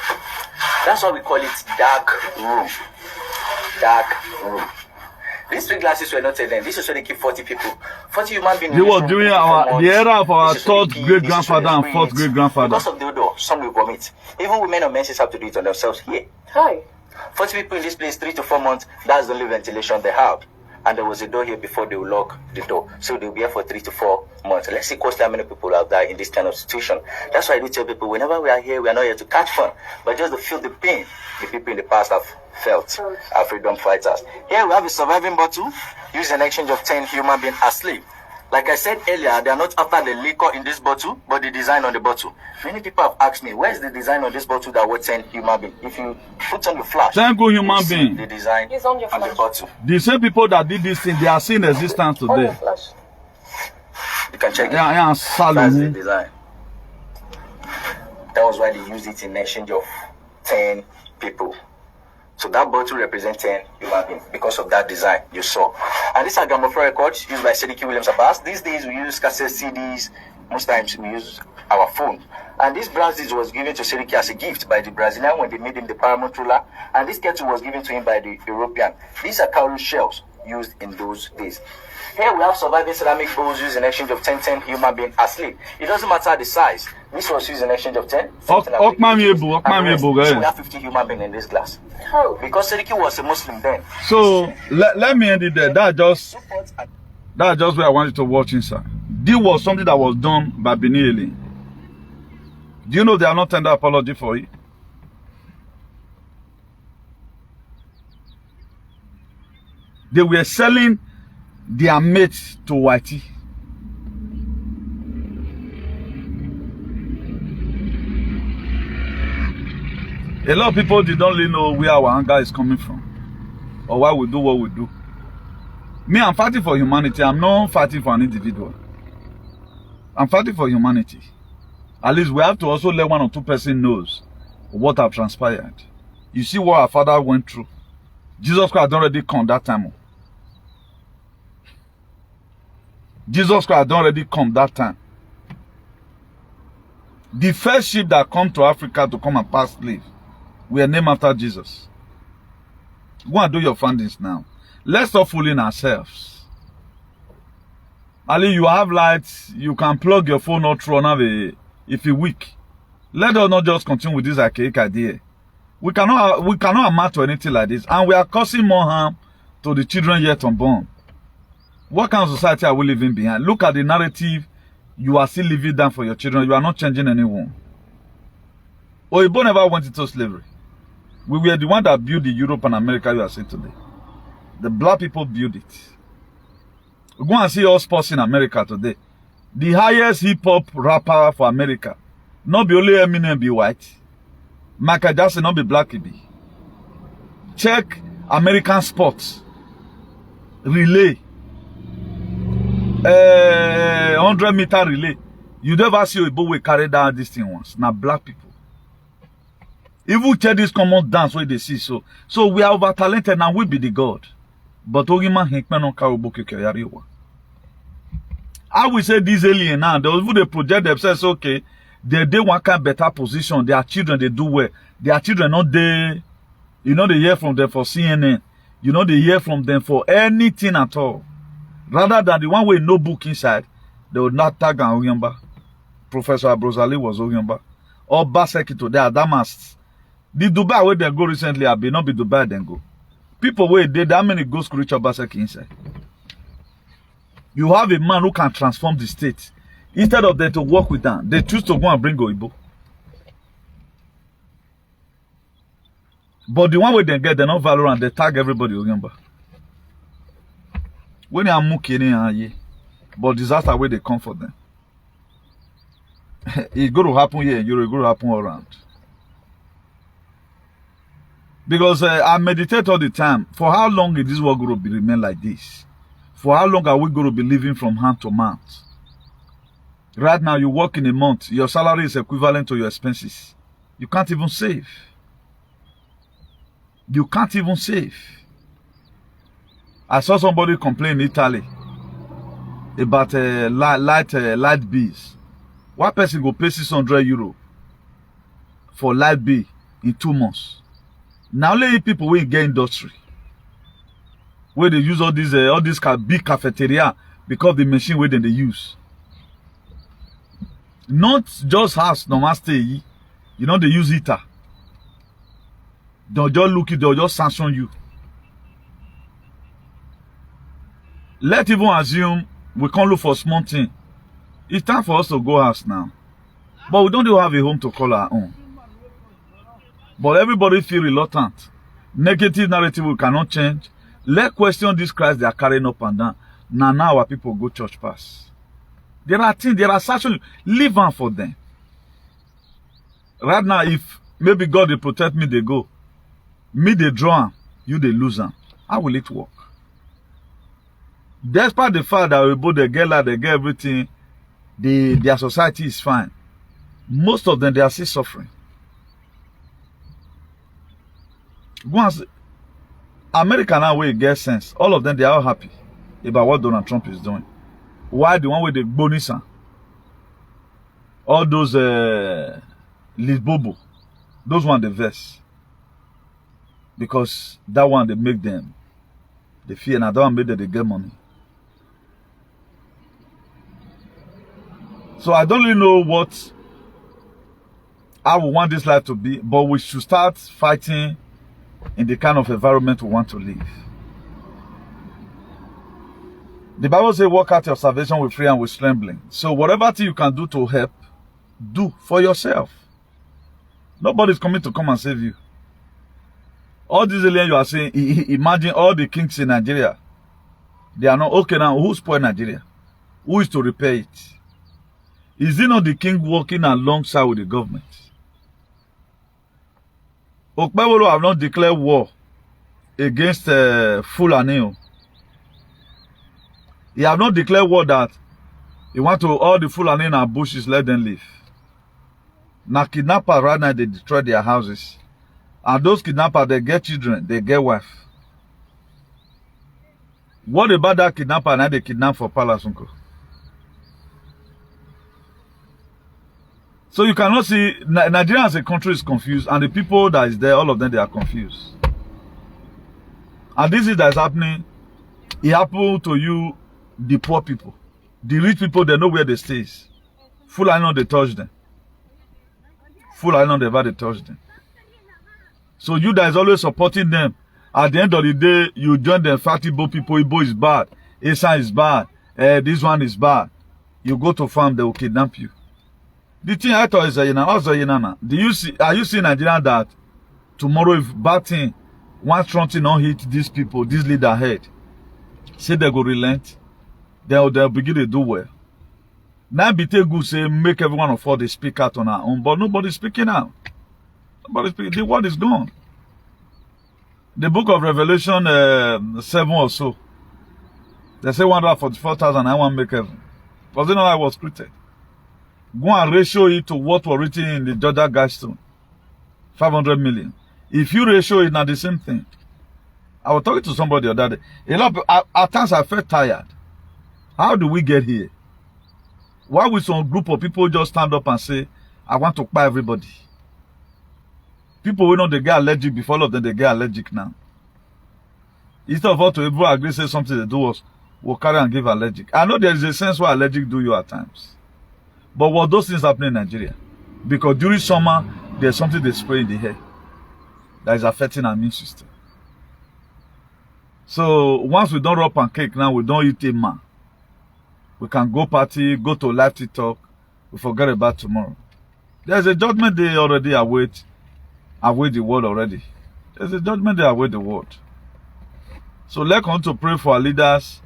That's why we call it dark room. Dark room. These 3 glasses were not then. This is where they keep 40 people. 40 40 human beings. They were during the era of our third great grandfather and fourth great grandfather. Because of the odor, some will vomit. Even women or men have to do it on themselves here. Hi. 40 people in this place, 3 to 4 months, that's the only ventilation they have. And there was a door here before they will lock the door. So they'll be here for 3 to 4 months. Let's see closely how many people have died in this kind of situation. That's why I do tell people, whenever we are here, we are not here to catch fun, but just to feel the pain the people in the past have felt, our freedom fighters. Here we have a surviving bottle used in exchange of 10 human beings asleep. Like I said earlier, they are not after the liquor in this bottle, but the design on the bottle. Many people have asked me, where's the design on this bottle that was 10 human beings? If you put on the flash, 10 good human beings. The design is on, your on the bottle. The same people that did this thing, they are still in existence today. On your flash. You can check it. Yeah, That's the design. That was why they used it in exchange of 10 people. So that bottle represents 10 human beings because of that design you saw. And these are gramophone records used by Sediki Williams Abbas. These days we use cassette CDs. Most times we use our phone. And this brass disc was given to Sediki as a gift by the Brazilian when they made him the paramount ruler. And this kettle was given to him by the European. These are cowrie shells used in those days. Here we have surviving ceramic bowls used in exchange of 10 human beings asleep. It doesn't matter the size. This was used in exchange of 10. So we have 50 human beings in this glass. How? Because Sediki was a Muslim then. So let me end it there. That's just where I wanted to watch inside. This was something that was done by Benili. Do you know they are not tender apology for it? They were selling their mates to Whitey. A lot of people they don't really know where our anger is coming from or why we do what we do. Me, I'm fighting for humanity. I'm not fighting for an individual. I'm fighting for humanity. At least we have to also let 1 or 2 persons knows what have transpired. You see what our father went through. Jesus Christ had already come that time. Jesus Christ had already come that time. The first ship that come to Africa to come and pass slave were named after Jesus. Go and do your findings now. Let's stop fooling ourselves. Ali, you have lights, you can plug your phone or throw on if you're weak. Let us not just continue with this archaic idea. We cannot amount to anything like this, and we are causing more harm to the children yet unborn. What kind of society are we living behind? Look at the narrative you are still living down for your children. You are not changing anyone. Oyibo never went into slavery. We were the one that built the Europe and America you are seeing today. The black people built it. Go and see all sports in America today. The highest hip-hop rapper for America. Not be only Eminem be white. Michael Jackson not be black be. Check American sports. Relay. 100-meter relay. You never see a boy carry down this thing once. Now black people. Even check this common dance where they see so we are over talented and we be the God. But Ogima Hinkman on Karuboki Kayariwa. I will say this alien now, they project themselves, okay, they want kind of better position, their children they do well. Their children not they, you know, they hear from them for CNN, you know, they hear from them for anything at all. Rather than the one with no book inside, they would not tag on Oyamba. Professor Abrozali was Oyamba. Or Basekito, they are Damas. The Dubai where they go recently, I be not be Dubai then go. People where they that many go spiritual Baseki inside. You have a man who can transform the state. Instead of them to work with them, they choose to go and bring Oibo. But the one where they get, they're not Valorant, they tag everybody, remember. When they are mooking, but disaster where they come for them. It's going to happen here, it's going to happen all around. Because I meditate all the time. For how long is this world going to remain like this? For how long are we going to be living from hand to mouth? Right now, you work in a month. Your salary is equivalent to your expenses. You can't even save. You can't even save. I saw somebody complain in Italy about light bills. One person go pay 600 euro for light bill in 2 months. Now only people will get industry where they use all these big cafeteria because the machine where they use. Not just house normal stay. You know they use heater. They'll just look it, they'll just sanction you. Let's even assume we can't look for small thing. It's time for us to go house now. But we don't even have a home to call our own. But everybody feel reluctant. Negative narrative we cannot change. Let's question this Christ they are carrying up and down. Now our people go church pass. There are things, there are sanctions. Leave on for them. Right now, if maybe God will protect me, they go. Me, they draw, you, they lose them. How will it work? Despite the fact that we both they get like, they get everything, their society is fine. Most of them, they are still suffering. Once America now where it gets sense, all of them, they are all happy about what Donald Trump is doing. Why the one with the bonus? All those Lisbobo, those one the verse. Because that one they make them they fear, and that one made them they get money. So I don't really know what I would want this life to be, but we should start fighting in the kind of environment we want to live. The Bible says, work out your salvation with fear and with trembling. So whatever thing you can do to help, do for yourself. Nobody's coming to come and save you. All these aliens you are saying, imagine all the kings in Nigeria. They are not, okay now, who spoiled Nigeria? Who is to repair it? Is it not the king working alongside with the government? Okpebolo have not declared war against Fulani. He have not declared war that he want to all the Fulani in our bushes, let them live. Now kidnappers right now they destroy their houses. And those kidnappers, they get children, they get wife. What about that kidnapper now they kidnap for palace, uncle? So you cannot see Nigeria as a country is confused, and the people that is there, all of them, they are confused. And this is that is happening. It happened to you, the poor people. The rich people, they know where they stay. Full I know they touch them. Full I know they ever they touch them. So you that is always supporting them, at the end of the day, you join them fatty Igbo people. Igbo is bad. Esa is bad. This one is bad. You go to farm, they will kidnap you. The thing I thought is do you see? Are you seeing Nigeria that tomorrow if bad thing, one strong thing don't hit these people, this leader head, say they go relent, they'll begin to do well. Now be good say make everyone of all they speak out on our own, but nobody's speaking out. Nobody's speaking. The word is gone. The book of Revelation 7 or so, they say 144,000 I want make heaven. Because you know I was created. Go and ratio it to what was written in the Georgia Guidestone. 500 million. If you ratio it, not the same thing. I was talking to somebody the other day. A lot of, at times I felt tired. How do we get here? Why would some group of people just stand up and say, I want to buy everybody? People will know they get allergic before all of them, they get allergic now. Instead of all to even agree, say something they do us, we'll carry and give allergic. I know there is a sense why allergic do you at times. But what those things happen in Nigeria? Because during summer, there's something they spray in the hair that is affecting our immune system. So once we don't rub pancake now, we don't eat a man. We can go party, go to live TikTok, we forget about tomorrow. There's a judgment day already await the world already. There's a judgment day await the world. So let's come to pray for our leaders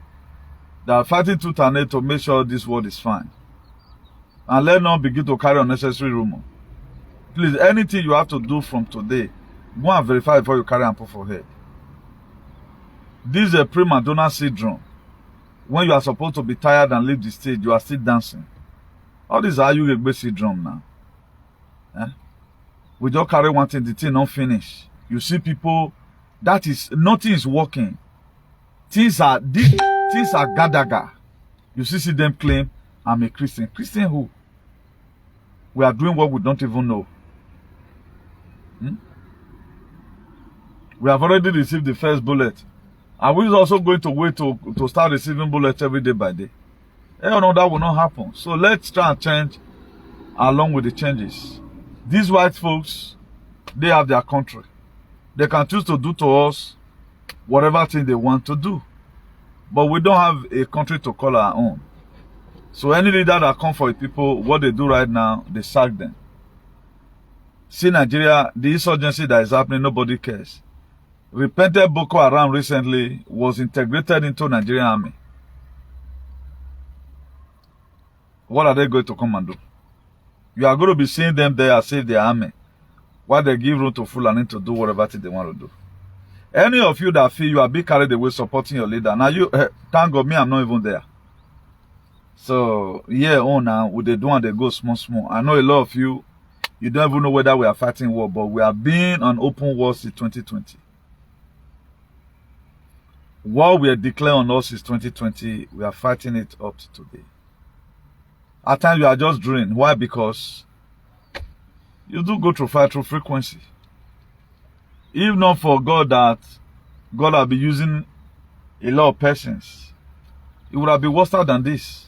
that are fighting tooth and nail to make sure this world is fine. And let not begin to carry unnecessary rumor. Please, anything you have to do from today, go and verify before you carry and put for head. This is a prima donna syndrome. When you are supposed to be tired and leave the stage, you are still dancing. All this is how you get syndrome now. We just carry one thing, the thing not finish. You see people, that is, nothing is working. Things are gadaga. You see them claim, I'm a Christian. Christian who? We are doing what we don't even know. We have already received the first bullet. Are we also going to wait to start receiving bullets every day by day? Hell no, that will not happen. So let's try and change along with the changes. These white folks, they have their country. They can choose to do to us whatever thing they want to do. But we don't have a country to call our own. So any leader that come for the people, what they do right now, they sack them. See Nigeria, the insurgency that is happening, nobody cares. Repented Boko Haram recently was integrated into Nigerian army. What are they going to come and do? You are going to be seeing them there as if they are army, while they give room to Fulani to do whatever they want to do. Any of you that feel you are being carried away supporting your leader, now you, thank God, me, I'm not even there. So, yeah, now, with the doing, they go small. I know a lot of you, you don't even know whether we are fighting war, but we have been on open war since 2020. What we are declaring on us since 2020, we are fighting it up to today. At times, you are just drained. Why? Because you do go through fight through frequency. If not for God that God will be using a lot of persons, it would have been worse than this.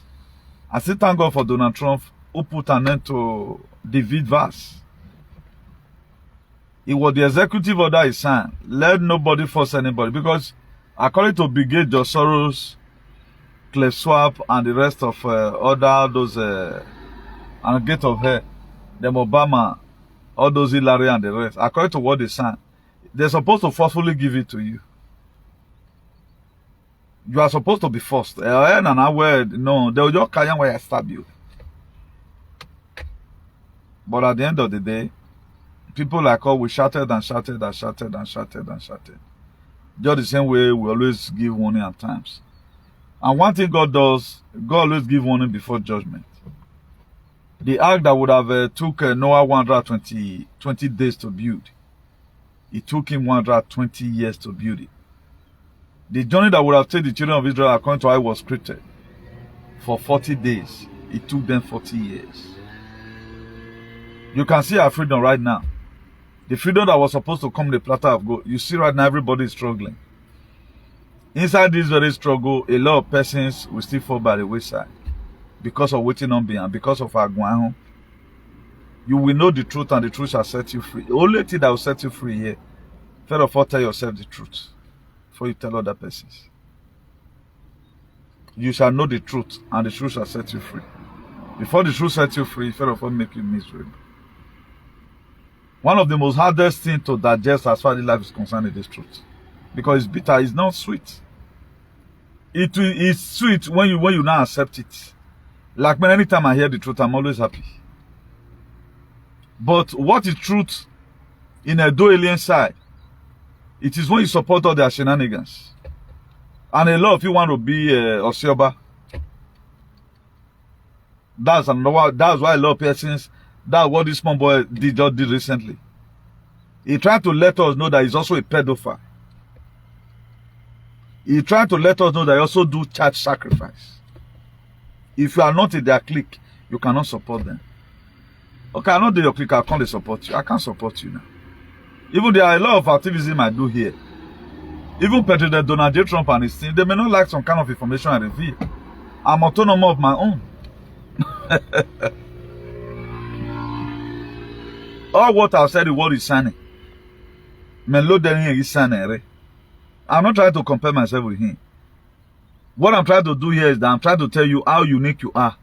I still thank God for Donald Trump who put an end to the verse. It was the executive order he signed. Let nobody force anybody. Because according to Brigade George Soros, Cliff Swap, and the rest of other those and Gate of Hair, them Obama, all those Hillary and the rest, according to what they signed, they're supposed to forcefully give it to you. You are supposed to be forced. No, they will just carry on where I stab you. But at the end of the day, people like us, we shouted and shouted and shouted and shouted and shouted. Just the same way we always give warning at times. And one thing God does, God always gives warning before judgment. The ark that would have took Noah 120 days to build, it took him 120 years to build it. The journey that would have taken the children of Israel according to how it was scripted for 40 days, it took them 40 years. You can see our freedom right now. The freedom that was supposed to come the platter of gold. You see right now everybody is struggling. Inside this very struggle, a lot of persons will still fall by the wayside because of waiting on being and because of our guano. You will know the truth and the truth shall set you free. The only thing that will set you free here, first of all, tell yourself the truth before you tell other persons. You shall know the truth and the truth shall set you free. Before the truth sets you free, first of all, make you miserable. One of the most hardest things to digest as far as life is concerned is this truth. Because it's bitter, it's not sweet. It is sweet when you now accept it. Like me, anytime I hear the truth, I'm always happy. But what is truth in a do alien side? It is when you support all their shenanigans. And a lot of you want to be Osioba. That's why a lot of persons, that's what this small boy just did recently. He tried to let us know that he's also a pedophile. He tried to let us know that he also do child sacrifice. If you are not in their clique, you cannot support them. Okay, I'm not in your clique, I can't support you. I can't support you now. Even there are a lot of activism I do here. Even President Donald J. Trump and his team, they may not like some kind of information I reveal. I'm autonomous of my own. All what I've said is what is signing. I'm not trying to compare myself with him. What I'm trying to do here is that I'm trying to tell you how unique you are.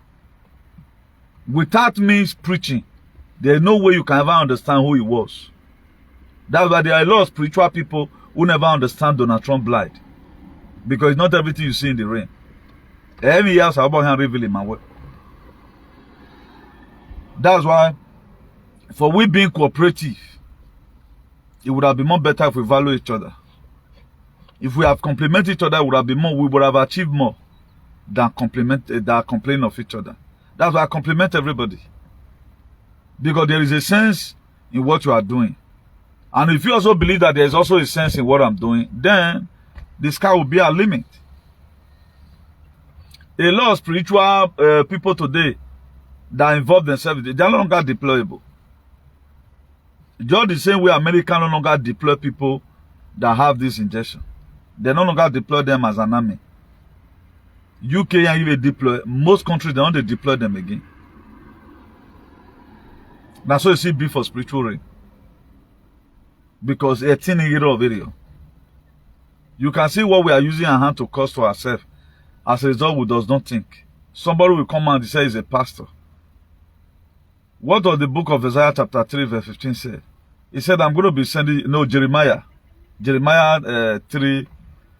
Without me preaching, there's no way you can ever understand who he was. That's why there are a lot of spiritual people who never understand Donald Trump blind. Because it's not everything you see in the rain. Every year, about him revealing my way. That's why, for we being cooperative, it would have been more better if we value each other. If we have complimented each other, it would have been more. We would have achieved more than complain of each other. That's why I compliment everybody. Because there is a sense in what you are doing. And if you also believe that there is also a sense in what I'm doing, then the sky will be our limit. A lot of spiritual people today that involve themselves, they are no longer deployable. Just the same way America no longer deploy people that have this injection. They no longer deploy them as an army. UK and even deploy, most countries, they don't deploy them again. That's why you see beef for spiritual rain. Because a tiny hero of video. You can see what we are using our hand to cause to ourselves. As a result, we does not think. Somebody will come and say he's a pastor. What does the book of Isaiah chapter 3 verse 15 say? He said, I'm going to be sending, no, Jeremiah 3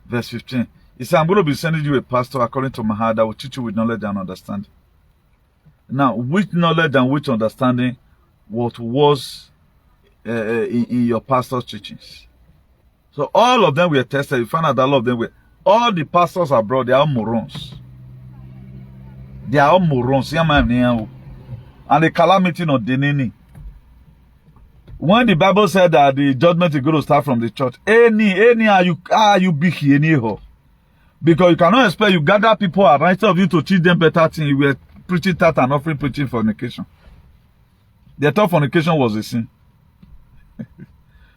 verse 15. He said, I'm going to be sending you a pastor according to my heart that will teach you with knowledge and understanding. Now, which knowledge and which understanding what was in your pastor's teachings? So all of them were tested. You find out that all of them were. All the pastors abroad, they are morons. They are all morons. And the calamity not denini. When the Bible said that the judgment is going to start from the church, any are you big anyhow? Because you cannot expect you gather people around instead of you to teach them better things. You were preaching that and offering preaching fornication. They thought fornication was a sin.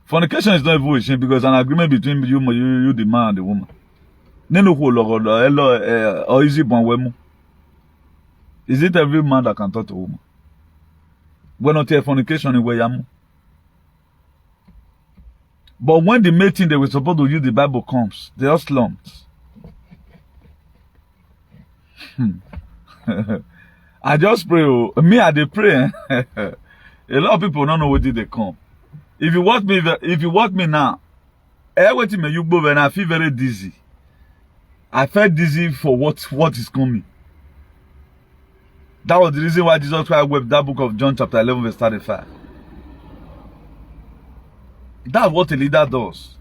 Fornication is not even a sin because an agreement between you the man and the woman. Is it every man that can talk to a woman? We're not here fornication in Wayamu. But when the meeting they were supposed to use the Bible comes, they all slumped. I just pray. Me, I dey pray. A lot of people don't know where did they come. If you watch me now, everything you go and I feel very dizzy. I felt dizzy for what is coming. That was the reason why Jesus Christ wept that book of John chapter 11 verse 35. That's what a leader does.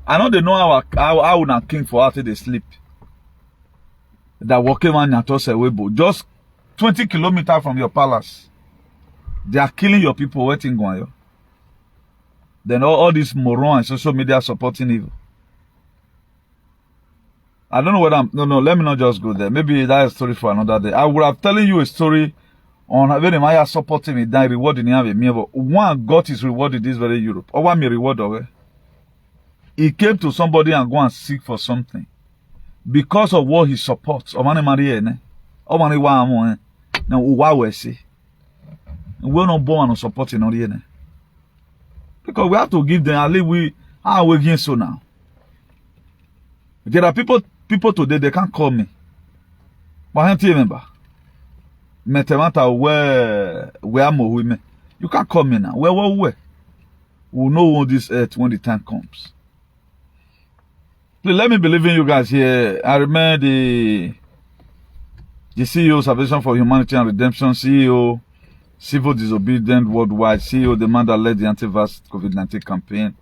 I know they know how una king for after they sleep. That walking man Nyatosewebo, just 20 kilometers from your palace. They are killing your people waiting going on. Then all these morons and social media supporting evil. I don't know whether let me not just go there. Maybe that's a story for another day. I would have telling you a story on when Maya supporting me, then rewarding me. But one got his reward in this very Europe. Or one me reward away. He came to somebody and go and seek for something. Because of what he supports. Or money marry ne. Or money wa now why we say. We're not born on supporting or ne. Because we have to give them at least we against so now. There are people today they can't call me. But I can't remember. Metemata where am women. You can't call me now. Where? We'll know on this earth when the time comes. Please let me believe in you guys here. I remember the CEO Salvation for Humanity and Redemption, CEO Civil Disobedient Worldwide, CEO the man that led the anti-vax COVID-19 campaign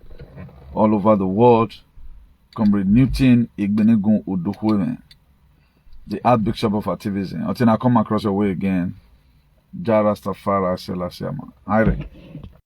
all over the world. Comrade Newton Igbenigun Udukweme, the Archbishop of Activism. Until I come across your way again, Jara Stafara Selassie.